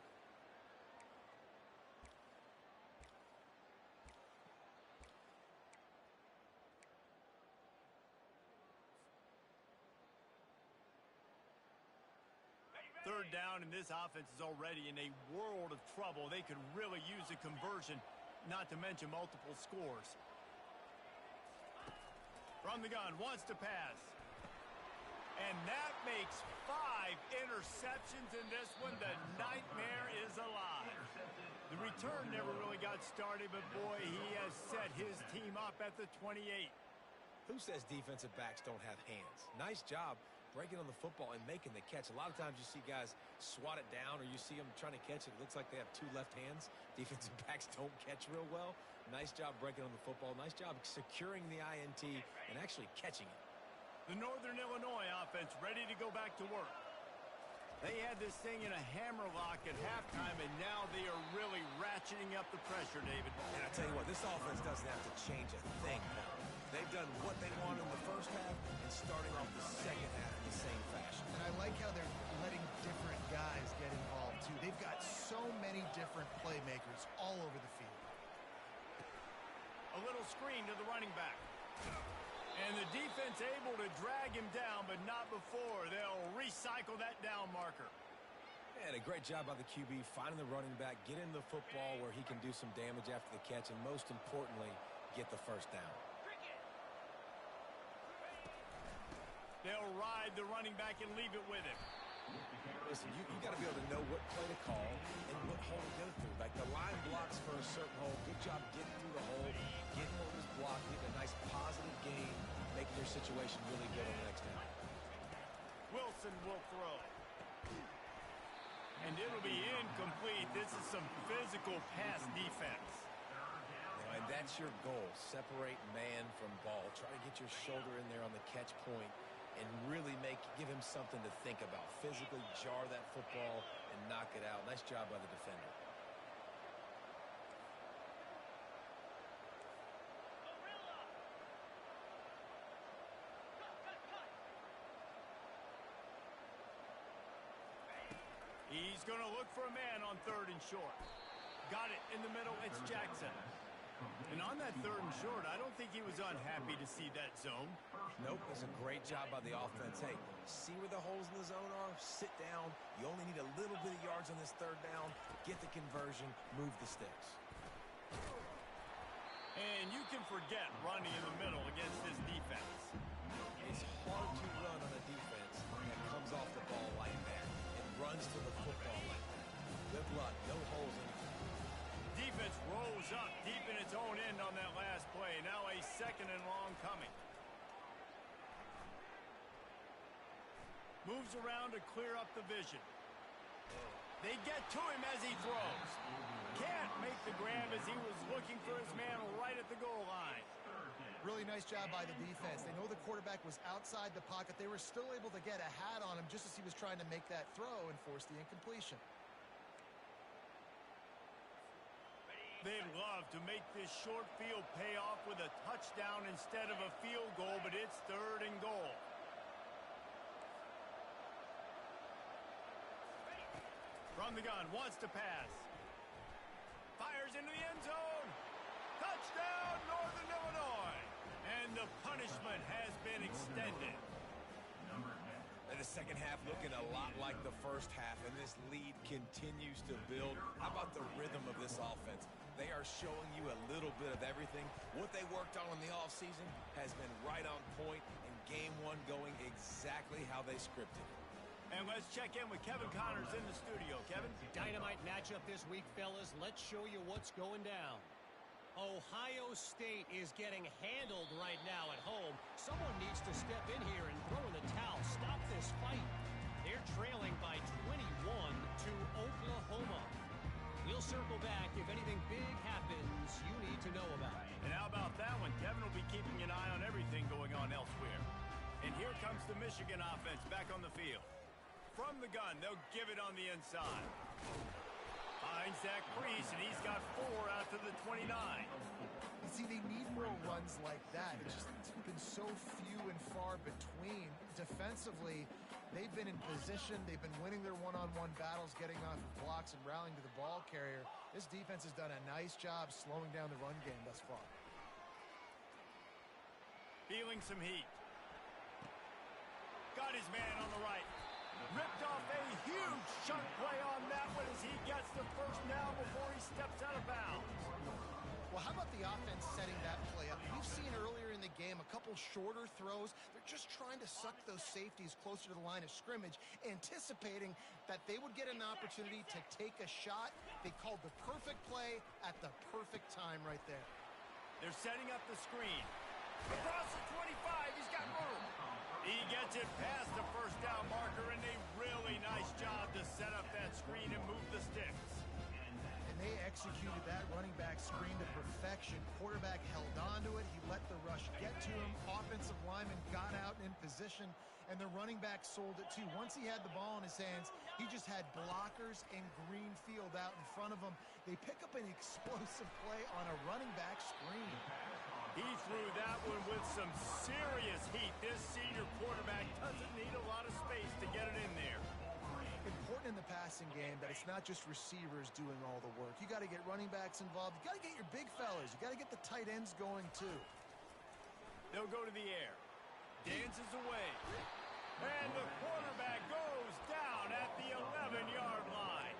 Third down, and this offense is already in a world of trouble. They could really use a conversion, not to mention multiple scores. From the gun, wants to pass. And that makes 5 interceptions in this one. The nightmare is alive. The return never really got started, but boy, he has set his team up at the 28. Who says defensive backs don't have hands? Nice job breaking on the football and making the catch. A lot of times you see guys swat it down or you see them trying to catch it. It looks like they have 2 left hands. Defensive backs don't catch real well. Nice job breaking on the football. Nice job securing the INT and actually catching it. The Northern Illinois offense ready to go back to work. They had this thing in a hammerlock at halftime, and now they are really ratcheting up the pressure, David. And I tell you what, this offense doesn't have to change a thing now. They've done what they wanted in the first half and starting off the second half in the same fashion. And I like how they're letting different guys get involved, too. They've got so many different playmakers all over the field. A little screen to the running back. And the defense able to drag him down, but not before. They'll recycle that down marker. And a great job by the QB finding the running back, getting the football where he can do some damage after the catch, and most importantly, get the first down. They'll ride the running back and leave it with him. Listen, you got to be able to know what play to call and what hole to go through. Like the line blocks for a certain hole. Good job getting through the hole, getting what was blocked, getting a nice positive gain, making your situation really good on the next down. Wilson will throw. And it'll be incomplete. This is some physical pass defense. And that's your goal. Separate man from ball. Try to get your shoulder in there on the catch point and really give him something to think about. Physically jar that football and knock it out. Nice job by the defender. He's going to look for a man on 3rd and short. Got it in the middle. It's Jackson. And on that 3rd and short, I don't think he was unhappy to see that zone. Nope, that's a great job by the offense. Hey, see where the holes in the zone are? Sit down. You only need a little bit of yards on this 3rd down. Get the conversion. Move the sticks. And you can forget running in the middle against this defense. It's hard to run on a defense that comes off the ball like that and runs to the football like that. Good luck. No holes in it. Defense rolls up deep in its own end on that last play. Now a 2nd and long coming. Moves around to clear up the vision. They get to him as he throws. Can't make the grab as he was looking for his man right at the goal line. Really nice job by the defense. They know the quarterback was outside the pocket. They were still able to get a hat on him just as he was trying to make that throw and force the incompletion. They'd love to make this short field pay off with a touchdown instead of a field goal, but it's 3rd and goal. From the gun, wants to pass. Fires into the end zone. Touchdown, Northern Illinois. And the punishment has been extended. And the second half looking a lot like the first half, and this lead continues to build. How about the rhythm of this offense? They are showing you a little bit of everything. What they worked on in the offseason has been right on point, and game one going exactly how they scripted it. And let's check in with Kevin Connors in the studio. Kevin? Dynamite matchup this week, fellas. Let's show you what's going down. Ohio State is getting handled right now at home. Someone needs to step in here and throw in the towel. Stop this fight. They're trailing by 21 to Oklahoma. We'll circle back if anything big happens you need to know about. And how about that one? Kevin will be keeping an eye on everything going on elsewhere. And here comes the Michigan offense back on the field. From the gun, they'll give it on the inside. Finds Zach Priest, and he's got 4 out to the 29. You see, they need more runs like that. It's been so few and far between. Defensively, they've been in position. They've been winning their one-on-one battles, getting off of blocks and rallying to the ball carrier. This defense has done a nice job slowing down the run game thus far. Feeling some heat. Got his man on the right. Ripped off a huge chunk play on that one as he gets the first down before he steps out of bounds. Well, how about the offense setting that play up? We've seen earlier in the game a couple shorter throws. They're just trying to suck those safeties closer to the line of scrimmage, anticipating that they would get an opportunity to take a shot. They called the perfect play at the perfect time right there. They're setting up the screen. Across the 25, he's got room. He gets it past the first down marker, and a really nice job to set up that screen and move the sticks. And they executed that running back screen to perfection. Quarterback held on to it. He let the rush rush, get to him. Offensive lineman got out in position, and the running back sold it too. Once he had the ball in his hands, he just had blockers and green field out in front of him. They pick up an explosive play on a running back screen. He threw that one with some serious heat. This senior quarterback doesn't need a lot of space to get it in there. Important in the passing game that it's not just receivers doing all the work. You got to get running backs involved. You got to get your big fellas. You got to get the tight ends going too. They'll go to the air. Dances away. And the quarterback goes down at the 11-yard line.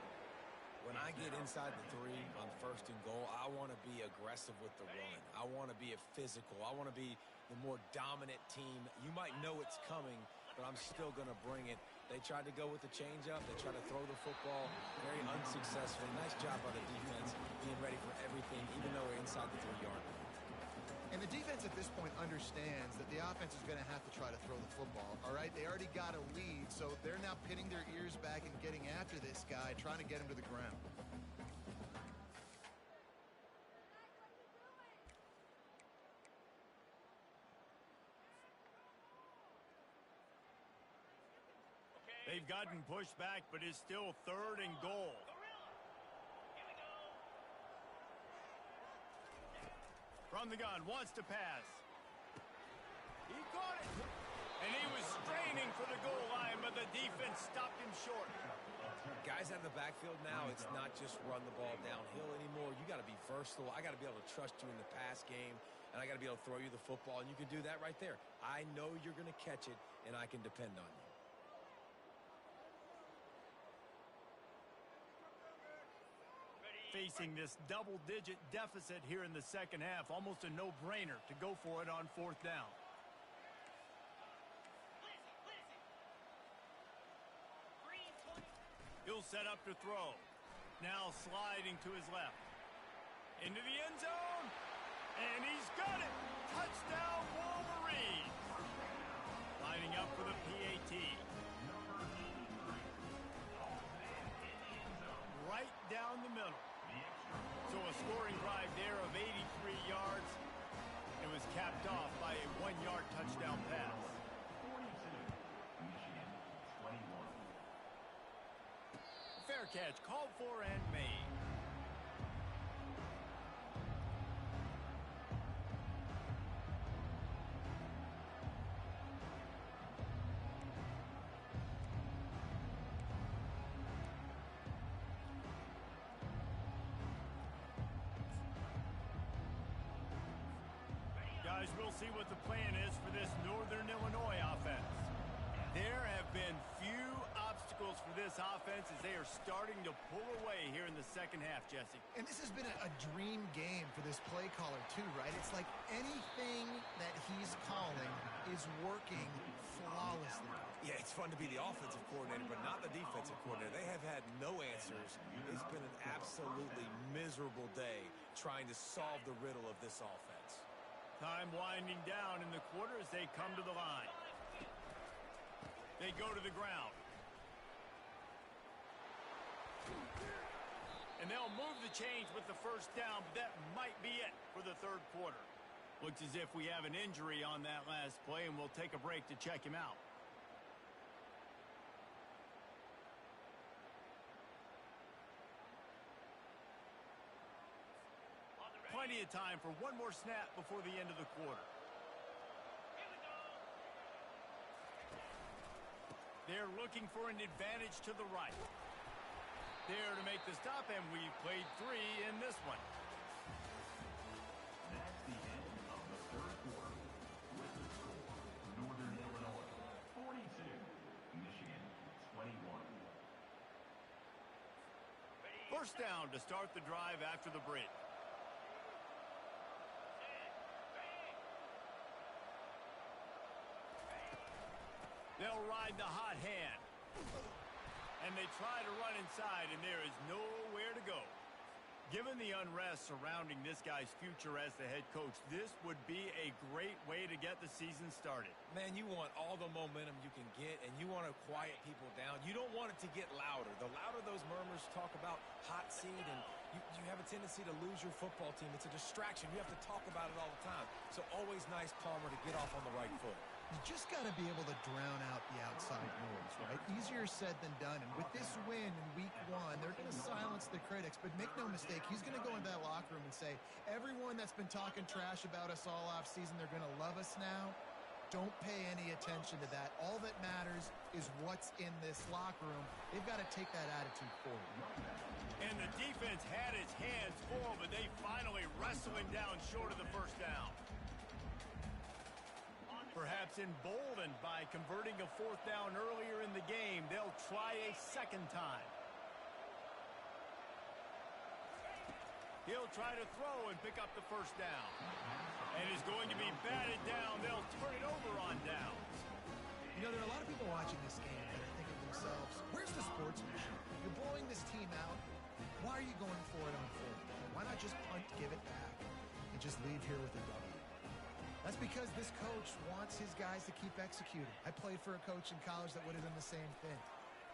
When I get inside the 3 on 1st and goal, I want to be aggressive with the run. I want to be physical. I want to be the more dominant team. You might know it's coming, but I'm still going to bring it. They tried to go with the changeup. They tried to throw the football very unsuccessfully. Nice job by the defense being ready for everything, even though we're inside the 3-yard line. And the defense at this point understands that the offense is going to have to try to throw the football, all right? They already got a lead, so they're now pinning their ears back and getting after this guy, trying to get him to the ground. They've gotten pushed back, but it's still 3rd and goal. From the gun, wants to pass. He caught it. And he was straining for the goal line, but the defense stopped him short. Guys out of the backfield now, it's not just run the ball downhill anymore. You got to be versatile. I got to be able to trust you in the pass game, and I got to be able to throw you the football, and you can do that right there. I know you're going to catch it, and I can depend on you. Facing this double-digit deficit here in the second half, almost a no-brainer to go for it on 4th down. He'll set up to throw. Now sliding to his left. Into the end zone. And he's got it. Touchdown, Wolverine. Lining up for the PAT. Right down the middle. So a scoring drive there of 83 yards. It was capped off by a 1-yard touchdown pass. 42, Michigan, 21. Fair catch, called for and made. Guys, we'll see what the plan is for this Northern Illinois offense. There have been few obstacles for this offense as they are starting to pull away here in the second half, Jesse. And this has been a dream game for this play caller too, right? It's like anything that he's calling is working flawlessly. Yeah, it's fun to be the offensive coordinator, but not the defensive coordinator. They have had no answers. It's been an absolutely miserable day trying to solve the riddle of this offense. Time winding down in the quarter as they come to the line. They go to the ground. And they'll move the chains with the 1st down, but that might be it for the 3rd quarter. Looks as if we have an injury on that last play, and we'll take a break to check him out. Plenty of time for one more snap before the end of the quarter. They're looking for an advantage to the right. There to make the stop, and we've played 3 in this one. That's the end of the 3rd quarter. With the score, Northern Illinois, 42, Michigan, 21. 1st down to start the drive after the break. They'll ride the hot hand. And they try to run inside, and there is nowhere to go. Given the unrest surrounding this guy's future as the head coach, this would be a great way to get the season started. Man, you want all the momentum you can get, and you want to quiet people down. You don't want it to get louder. The louder those murmurs talk about hot seat and You have a tendency to lose your football team. It's a distraction. You have to talk about it all the time. So always nice, Palmer, to get off on the right foot. You just got to be able to drown out the outside noise, right? Easier said than done. And with this win in week 1, they're going to silence the critics. But make no mistake, he's going to go into that locker room and say, everyone that's been talking trash about us all offseason, they're going to love us now. Don't pay any attention to that. All that matters is what's in this locker room. They've got to take that attitude forward. And the defense had its hands full, but they finally wrestle him down short of the first down. Perhaps emboldened by converting a 4th down earlier in the game, they'll try a second time. He'll try to throw and pick up the first down. And is going to be batted down. They'll turn it over on downs. You know, there are a lot of people watching this game that are thinking to themselves, where's the sportsmanship? You're blowing this team out. Why are you going for it on 4th down? Why not just punt, give it back, and just leave here with a W? That's because this coach wants his guys to keep executing. I played for a coach in college that would have done the same thing.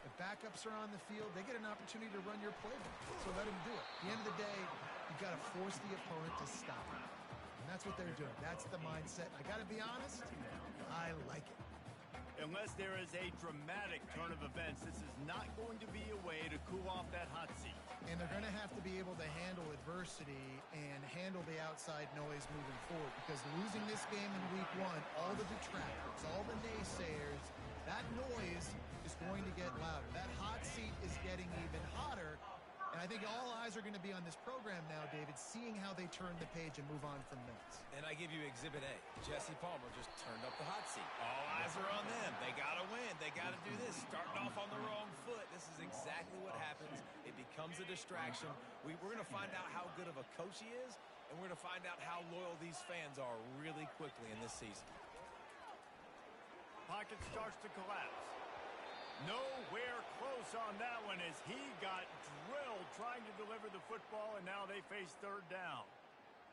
If backups are on the field, they get an opportunity to run your playbook. So let them do it. At the end of the day, you've got to force the opponent to stop. And that's what they're doing. That's the mindset. I got to be honest, I like it. Unless there is a dramatic turn of events, this is not going to be a way to cool off that hot seat. And they're going to have to be able to handle adversity and handle the outside noise moving forward, because losing this game in week 1, all the detractors, all the naysayers, that noise is going to get louder. That hot seat is getting even hotter. And I think all eyes are going to be on this program now, David, seeing how they turn the page and move on from this. And I give you Exhibit A. Jesse Palmer just turned up the hot seat. All eyes are on them. They got to win. They got to do this. Starting off on the wrong foot. This is exactly what happens. It becomes a distraction. We're going to find out how good of a coach he is, and we're going to find out how loyal these fans are really quickly in this season. Pocket starts to collapse. Nowhere close on that one as he got drilled trying to deliver the football, and now they face 3rd down.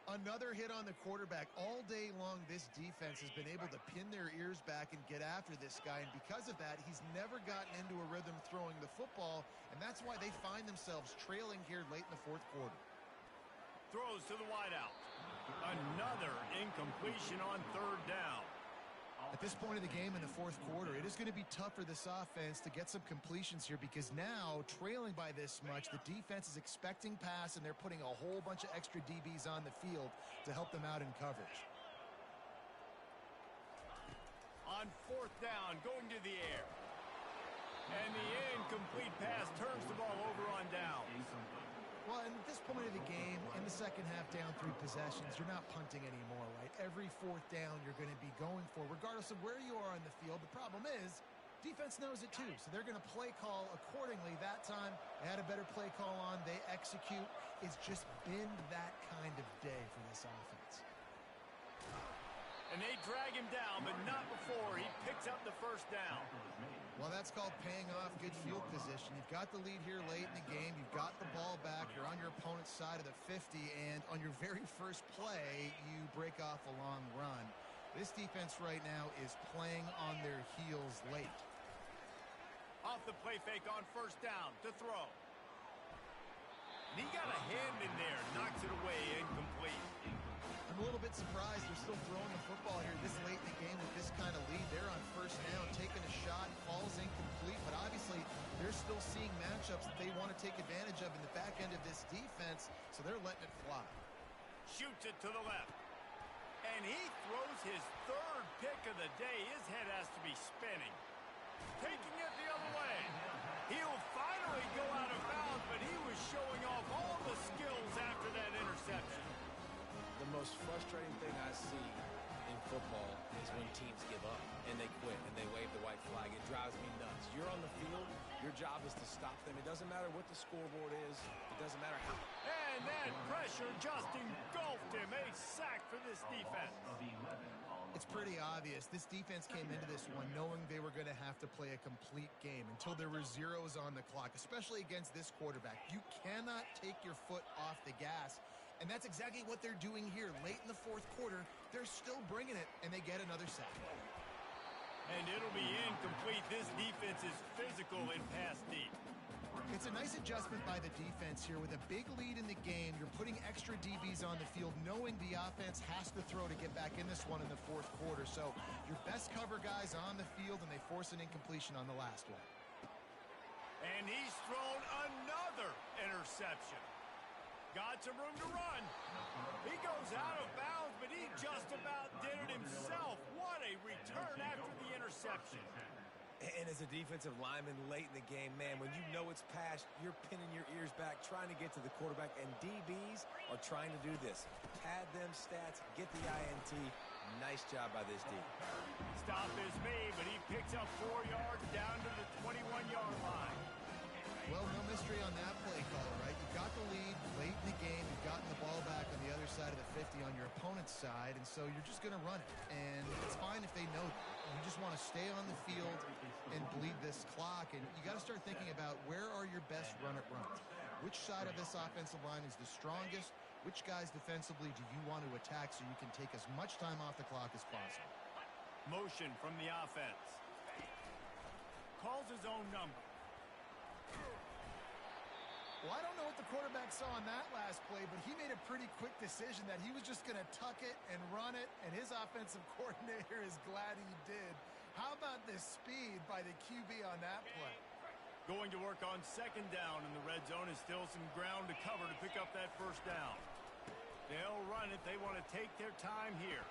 Another hit on the quarterback. All day long, this defense has been able to pin their ears back and get after this guy, and because of that, he's never gotten into a rhythm throwing the football, and that's why they find themselves trailing here late in the 4th quarter. Throws to the wideout. Another incompletion on 3rd down. At this point of the game in the 4th quarter, it is going to be tough for this offense to get some completions here, because now, trailing by this much, the defense is expecting pass, and they're putting a whole bunch of extra DBs on the field to help them out in coverage. On 4th down, going to the air. And the incomplete pass turns the ball over on downs. Well, and at this point of the game, in the second half, down 3 possessions, you're not punting anymore, right? Every 4th down you're going to be going for, regardless of where you are on the field. The problem is, defense knows it too, so they're going to play call accordingly. That time, they had a better play call on. They execute. It's just been that kind of day for this offense. And they drag him down, but not before he picks up the 1st down. Well, that's called paying off good field position. You've got the lead here late in the game. You've got the ball back. You're on your opponent's side of the 50, and on your very first play, you break off a long run. This defense right now is playing on their heels late. Off the play fake on 1st down to throw. And he got a hand in there, knocks it away, incomplete. I'm a little bit surprised they're still throwing the football here this late in the game with this kind of lead. They're on 1st down, taking a shot, falls incomplete, but obviously they're still seeing matchups that they want to take advantage of in the back end of this defense, so they're letting it fly. Shoots it to the left. And he throws his 3rd pick of the day. His head has to be spinning. Taking it the other way. He'll finally go out of bounds, but he was showing off all the skills after that interception. The most frustrating thing I see in football is when teams give up and they quit and they wave the white flag. It drives me nuts. You're on the field. Your job is to stop them. It doesn't matter what the scoreboard is. It doesn't matter how. And that pressure just engulfed him. A sack for this defense. It's pretty obvious. This defense came into this one knowing they were going to have to play a complete game until there were zeros on the clock, especially against this quarterback. You cannot take your foot off the gas. And that's exactly what they're doing here. Late in the 4th quarter, they're still bringing it, and they get another sack. And it'll be incomplete. This defense is physical in pass deep. It's a nice adjustment by the defense here. With a big lead in the game, you're putting extra DBs on the field, knowing the offense has to throw to get back in this one in the fourth quarter. So your best cover guys on the field, and they force an incompletion on the last one. And he's thrown another interception. Got some room to run. He goes out of bounds, but he just about did it himself. What a return after the interception. And as a defensive lineman late in the game, man, when you know it's past, you're pinning your ears back, trying to get to the quarterback, and DBs are trying to do this. Pad them stats, get the INT. Nice job by this D. Stop is made, but he picks up 4 yards down to the 21-yard line. Well, no mystery on that play call, right? You got the lead late in the game. You've gotten the ball back on the other side of the 50 on your opponent's side, and so you're just going to run it. And it's fine if they know that. You just want to stay on the field and bleed this clock, and you got to start thinking about where are your best run-it runs. Which side of this offensive line is the strongest? Which guys defensively do you want to attack so you can take as much time off the clock as possible? Motion from the offense. Calls his own number. Well, I don't know what the quarterback saw on that last play, but he made a pretty quick decision that he was just going to tuck it and run it, and his offensive coordinator is glad he did. How about the speed by the QB on that play? Going to work on second down in the red zone, is still some ground to cover to pick up that first down. They'll run it. They want to take their time here.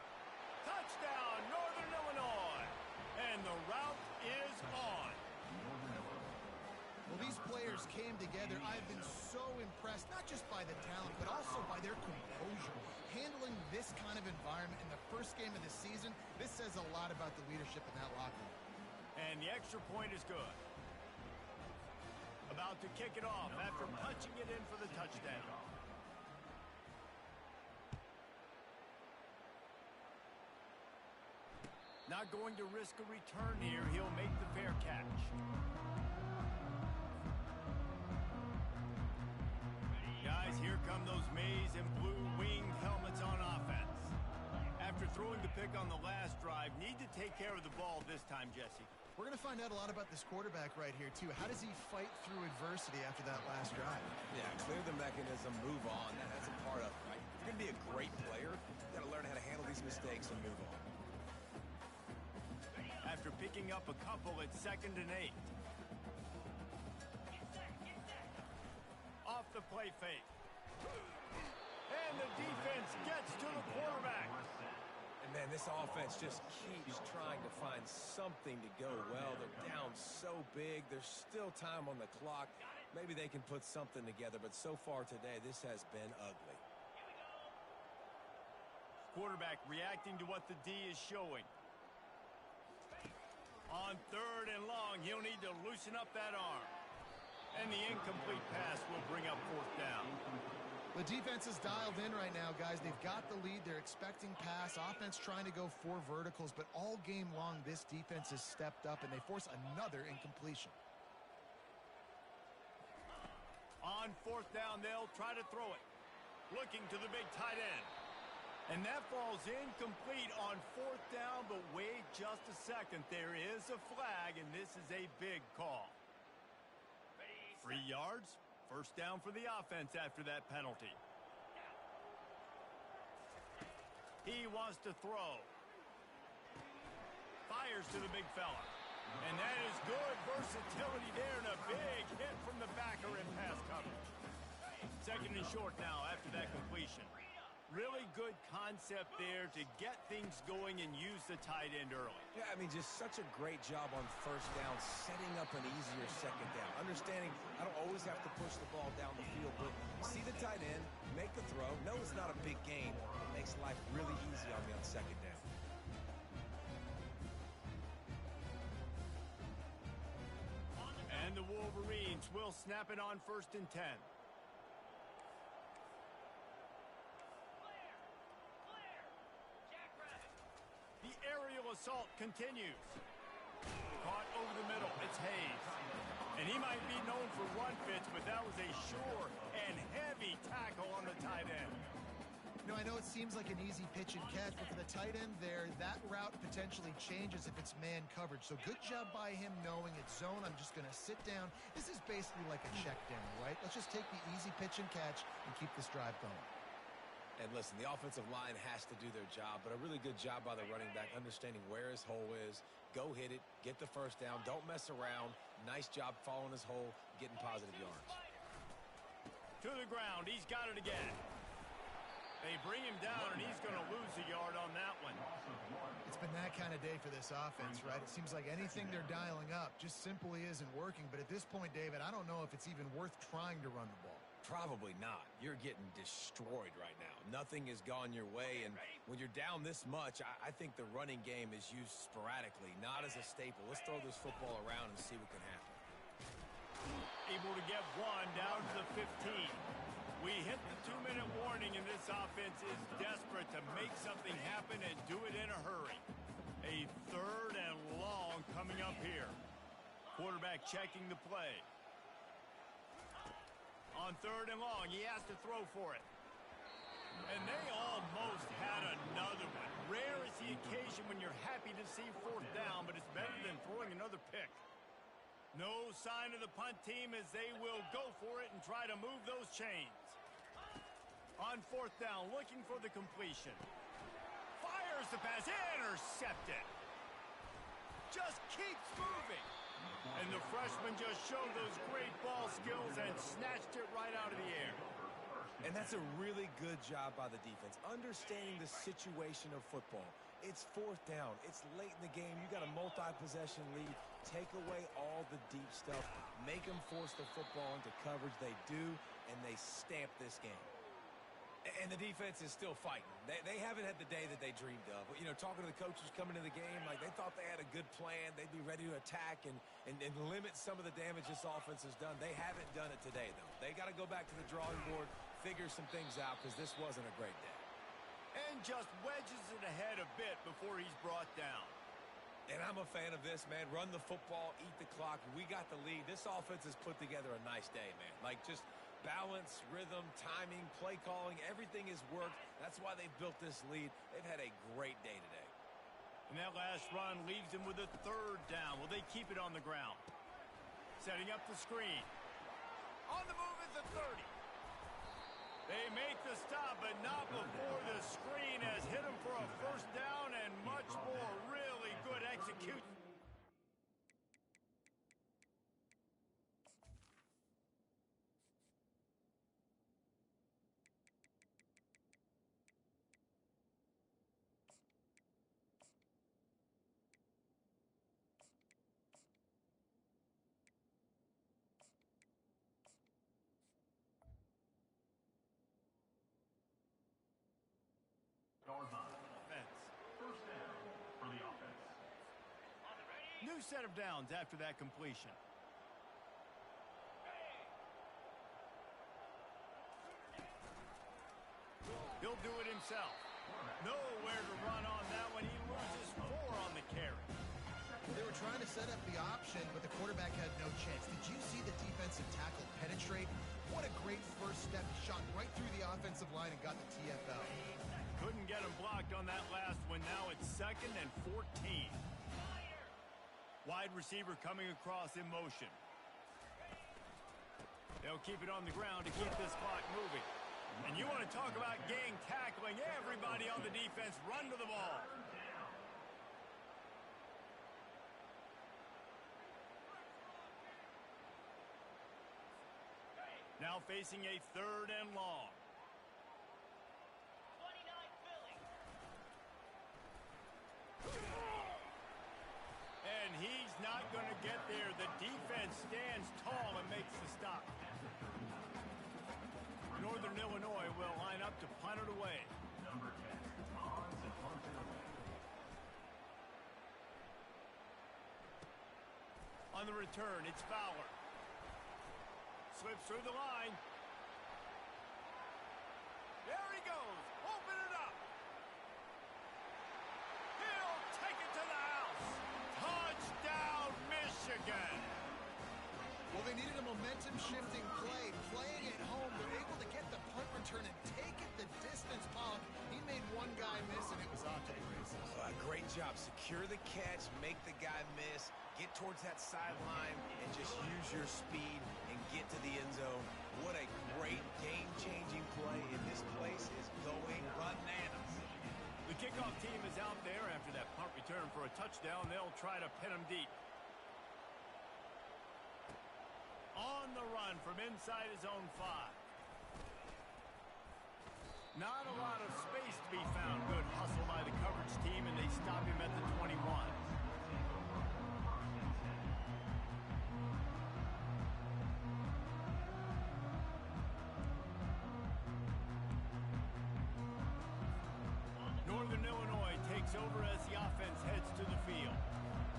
Touchdown, Northern Illinois! And the route is on. Well, these players came together. I've been so impressed, not just by the talent, but also by their composure. Handling this kind of environment in the first game of the season, this says a lot about the leadership in that locker room. And the extra point is good. About to kick it off after punching it in for the touchdown. Not going to risk a return here. He'll make the fair catch. Guys, here come those maize and blue winged helmets on offense. After throwing the pick on the last drive, need to take care of the ball this time, Jesse. We're going to find out a lot about this quarterback right here, too. How does he fight through adversity after that last drive? Yeah, clear the mechanism, move on. That's a part of it, right? If you're going to be a great player, you got to learn how to handle these mistakes and move on. After picking up a couple at 2nd and 8. Off the play fake. And the defense gets to the quarterback. And, man, this offense just keeps trying to find something to go well. They're down so big. There's still time on the clock. Maybe they can put something together, but so far today, this has been ugly. Quarterback reacting to what the D is showing. On 3rd and long, he'll need to loosen up that arm. And the incomplete pass will bring up 4th down. The defense is dialed in right now, guys. They've got the lead. They're expecting pass. Offense trying to go 4 verticals, but all game long, this defense has stepped up, and they force another incompletion. On 4th down, they'll try to throw it. Looking to the big tight end. And that falls incomplete on 4th down, but wait just a second. There is a flag, and this is a big call. 3 yards, first down for the offense after that penalty. He wants to throw. Fires to the big fella. And that is good versatility there, and a big hit from the backer in pass coverage. 2nd and short now after that completion. Really good concept there to get things going and use the tight end early. Yeah, I mean, just such a great job on first down, setting up an easier second down. Understanding I don't always have to push the ball down the field, but see the tight end, make the throw. No, it's not a big game. It makes life really easy on me on second down. And the Wolverines will snap it on 1st and 10. The aerial assault continues. Caught over the middle. It's Hayes. And he might be known for run fits, but that was a sure and heavy tackle on the tight end. No, I know it seems like an easy pitch and catch, but for the tight end there, that route potentially changes if it's man coverage. So good job by him knowing it's zone. I'm just going to sit down. This is basically like a check down, right? Let's just take the easy pitch and catch and keep this drive going. And listen, the offensive line has to do their job, but a really good job by the running back understanding where his hole is. Go hit it, get the first down, don't mess around. Nice job following his hole, getting positive yards. To the ground, he's got it again. They bring him down, and he's going to lose a yard on that one. It's been that kind of day for this offense, right? It seems like anything they're dialing up just simply isn't working. But at this point, David, I don't know if it's even worth trying to run the ball. Probably not. You're getting destroyed right now. Nothing has gone your way, and when you're down this much, I think the running game is used sporadically, not as a staple. Let's throw this football around and see what can happen. Able to get one down to the 15. We hit the 2-minute warning, and this offense is desperate to make something happen and do it in a hurry. A 3rd and long coming up here. Quarterback checking the play. On 3rd and long, he has to throw for it. And they almost had another one. Rare is the occasion when you're happy to see 4th down, but it's better than throwing another pick. No sign of the punt team as they will go for it and try to move those chains. On 4th down, looking for the completion. Fires the pass, intercepted. Just keeps moving. And the freshman just showed those great ball skills and snatched it right out of the air. And that's a really good job by the defense, understanding the situation of football. It's 4th down. It's late in the game. You got a multi-possession lead. Take away all the deep stuff. Make them force the football into coverage. They do, and they stamp this game. And the defense is still fighting. They haven't had the day that they dreamed of. But, you know, talking to the coaches coming into the game, like they thought they had a good plan. They'd be ready to attack and limit some of the damage this offense has done. They haven't done it today, though. They got to go back to the drawing board, figure some things out, because this wasn't a great day. And just wedges it ahead a bit before he's brought down. And I'm a fan of this, man. Run the football, eat the clock. We got the lead. This offense has put together a nice day, man. Like, just balance, rhythm, timing, play calling, everything has worked. That's why they've built this lead. They've had a great day today. And that last run leaves them with a 3rd down. Will they keep it on the ground? Setting up the screen. On the move is the 30. They make the stop, but not before the screen has hit them for a 1st down and much more. Really good execution. Offense. 1st down for the offense. New set of downs after that completion. He'll do it himself. Nowhere to run on that one. He loses 4 on the carry. They were trying to set up the option, but the quarterback had no chance. Did you see the defensive tackle penetrate? What a great first step. He shot right through the offensive line and got the TFL. Couldn't get him blocked on that last one. Now it's 2nd and 14. Wide receiver coming across in motion. They'll keep it on the ground to keep this clock moving. And you want to talk about gang tackling. Everybody on the defense run to the ball. Now facing a 3rd and long. 29 Philly. And he's not going to get there. The defense stands tall and makes the stop. Northern Illinois will line up to punt it away. Number 10, Hans to punt it away. On the return, it's Fowler. Slips through the line. There he goes. Open it up. He'll take it to the house. Touchdown, Michigan. Well, they needed a momentum-shifting play. Playing at home, they're able to get the punt return and take it the distance. Paul, he made one guy miss, and it was off to the races. Great job. Secure the catch, make the guy miss, get towards that sideline, and just use your speed and get to the end zone. What a great game-changing play, and this place is going bananas. The kickoff team is out there after that punt return for a touchdown. They'll try to pin him deep. On the run from inside his own 5. Not a lot of space to be found. Good hustle by the coverage team, and they stop him at the 21. Northern Illinois takes over as the offense heads to the field.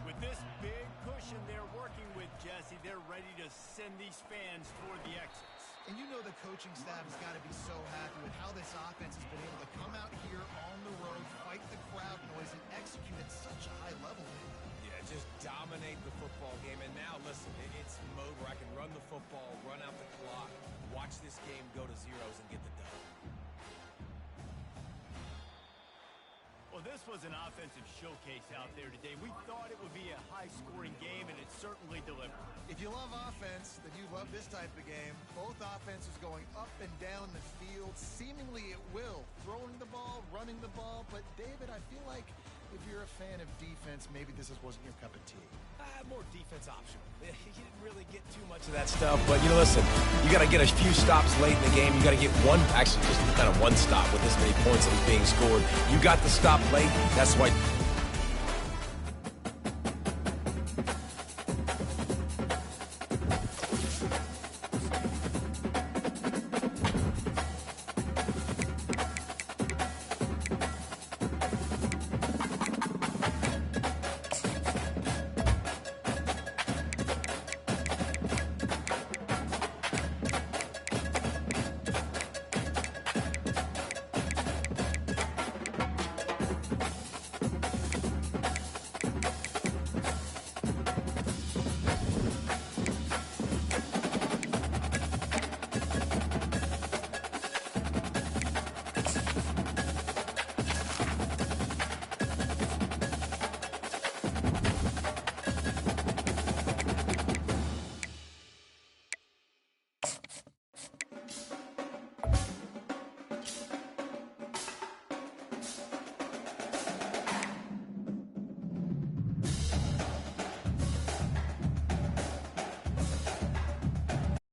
With this big cushion they're working with, Jesse, they're ready to send these fans toward the exits. And you know the coaching staff has got to be so happy with how this offense has been able to come out here on the road, fight the crowd noise, and execute at such a high level. Yeah, just dominate the football game. And now, listen, it's mode where I can run the football, run out the clock, watch this game go to zeros and get the dub. Well, this was an offensive showcase out there today. We thought it would be a high-scoring game, and it certainly delivered. If you love offense, then you love this type of game. Both offenses going up and down the field, seemingly at will. Throwing the ball, running the ball. But, David, I feel like if you're a fan of defense, maybe this wasn't your cup of tea. More defense optional. You didn't really get too much of that stuff. But, listen, you got to get a few stops late in the game. You got to get actually just kind of one stop with this many points that was being scored. You got the stop late. That's why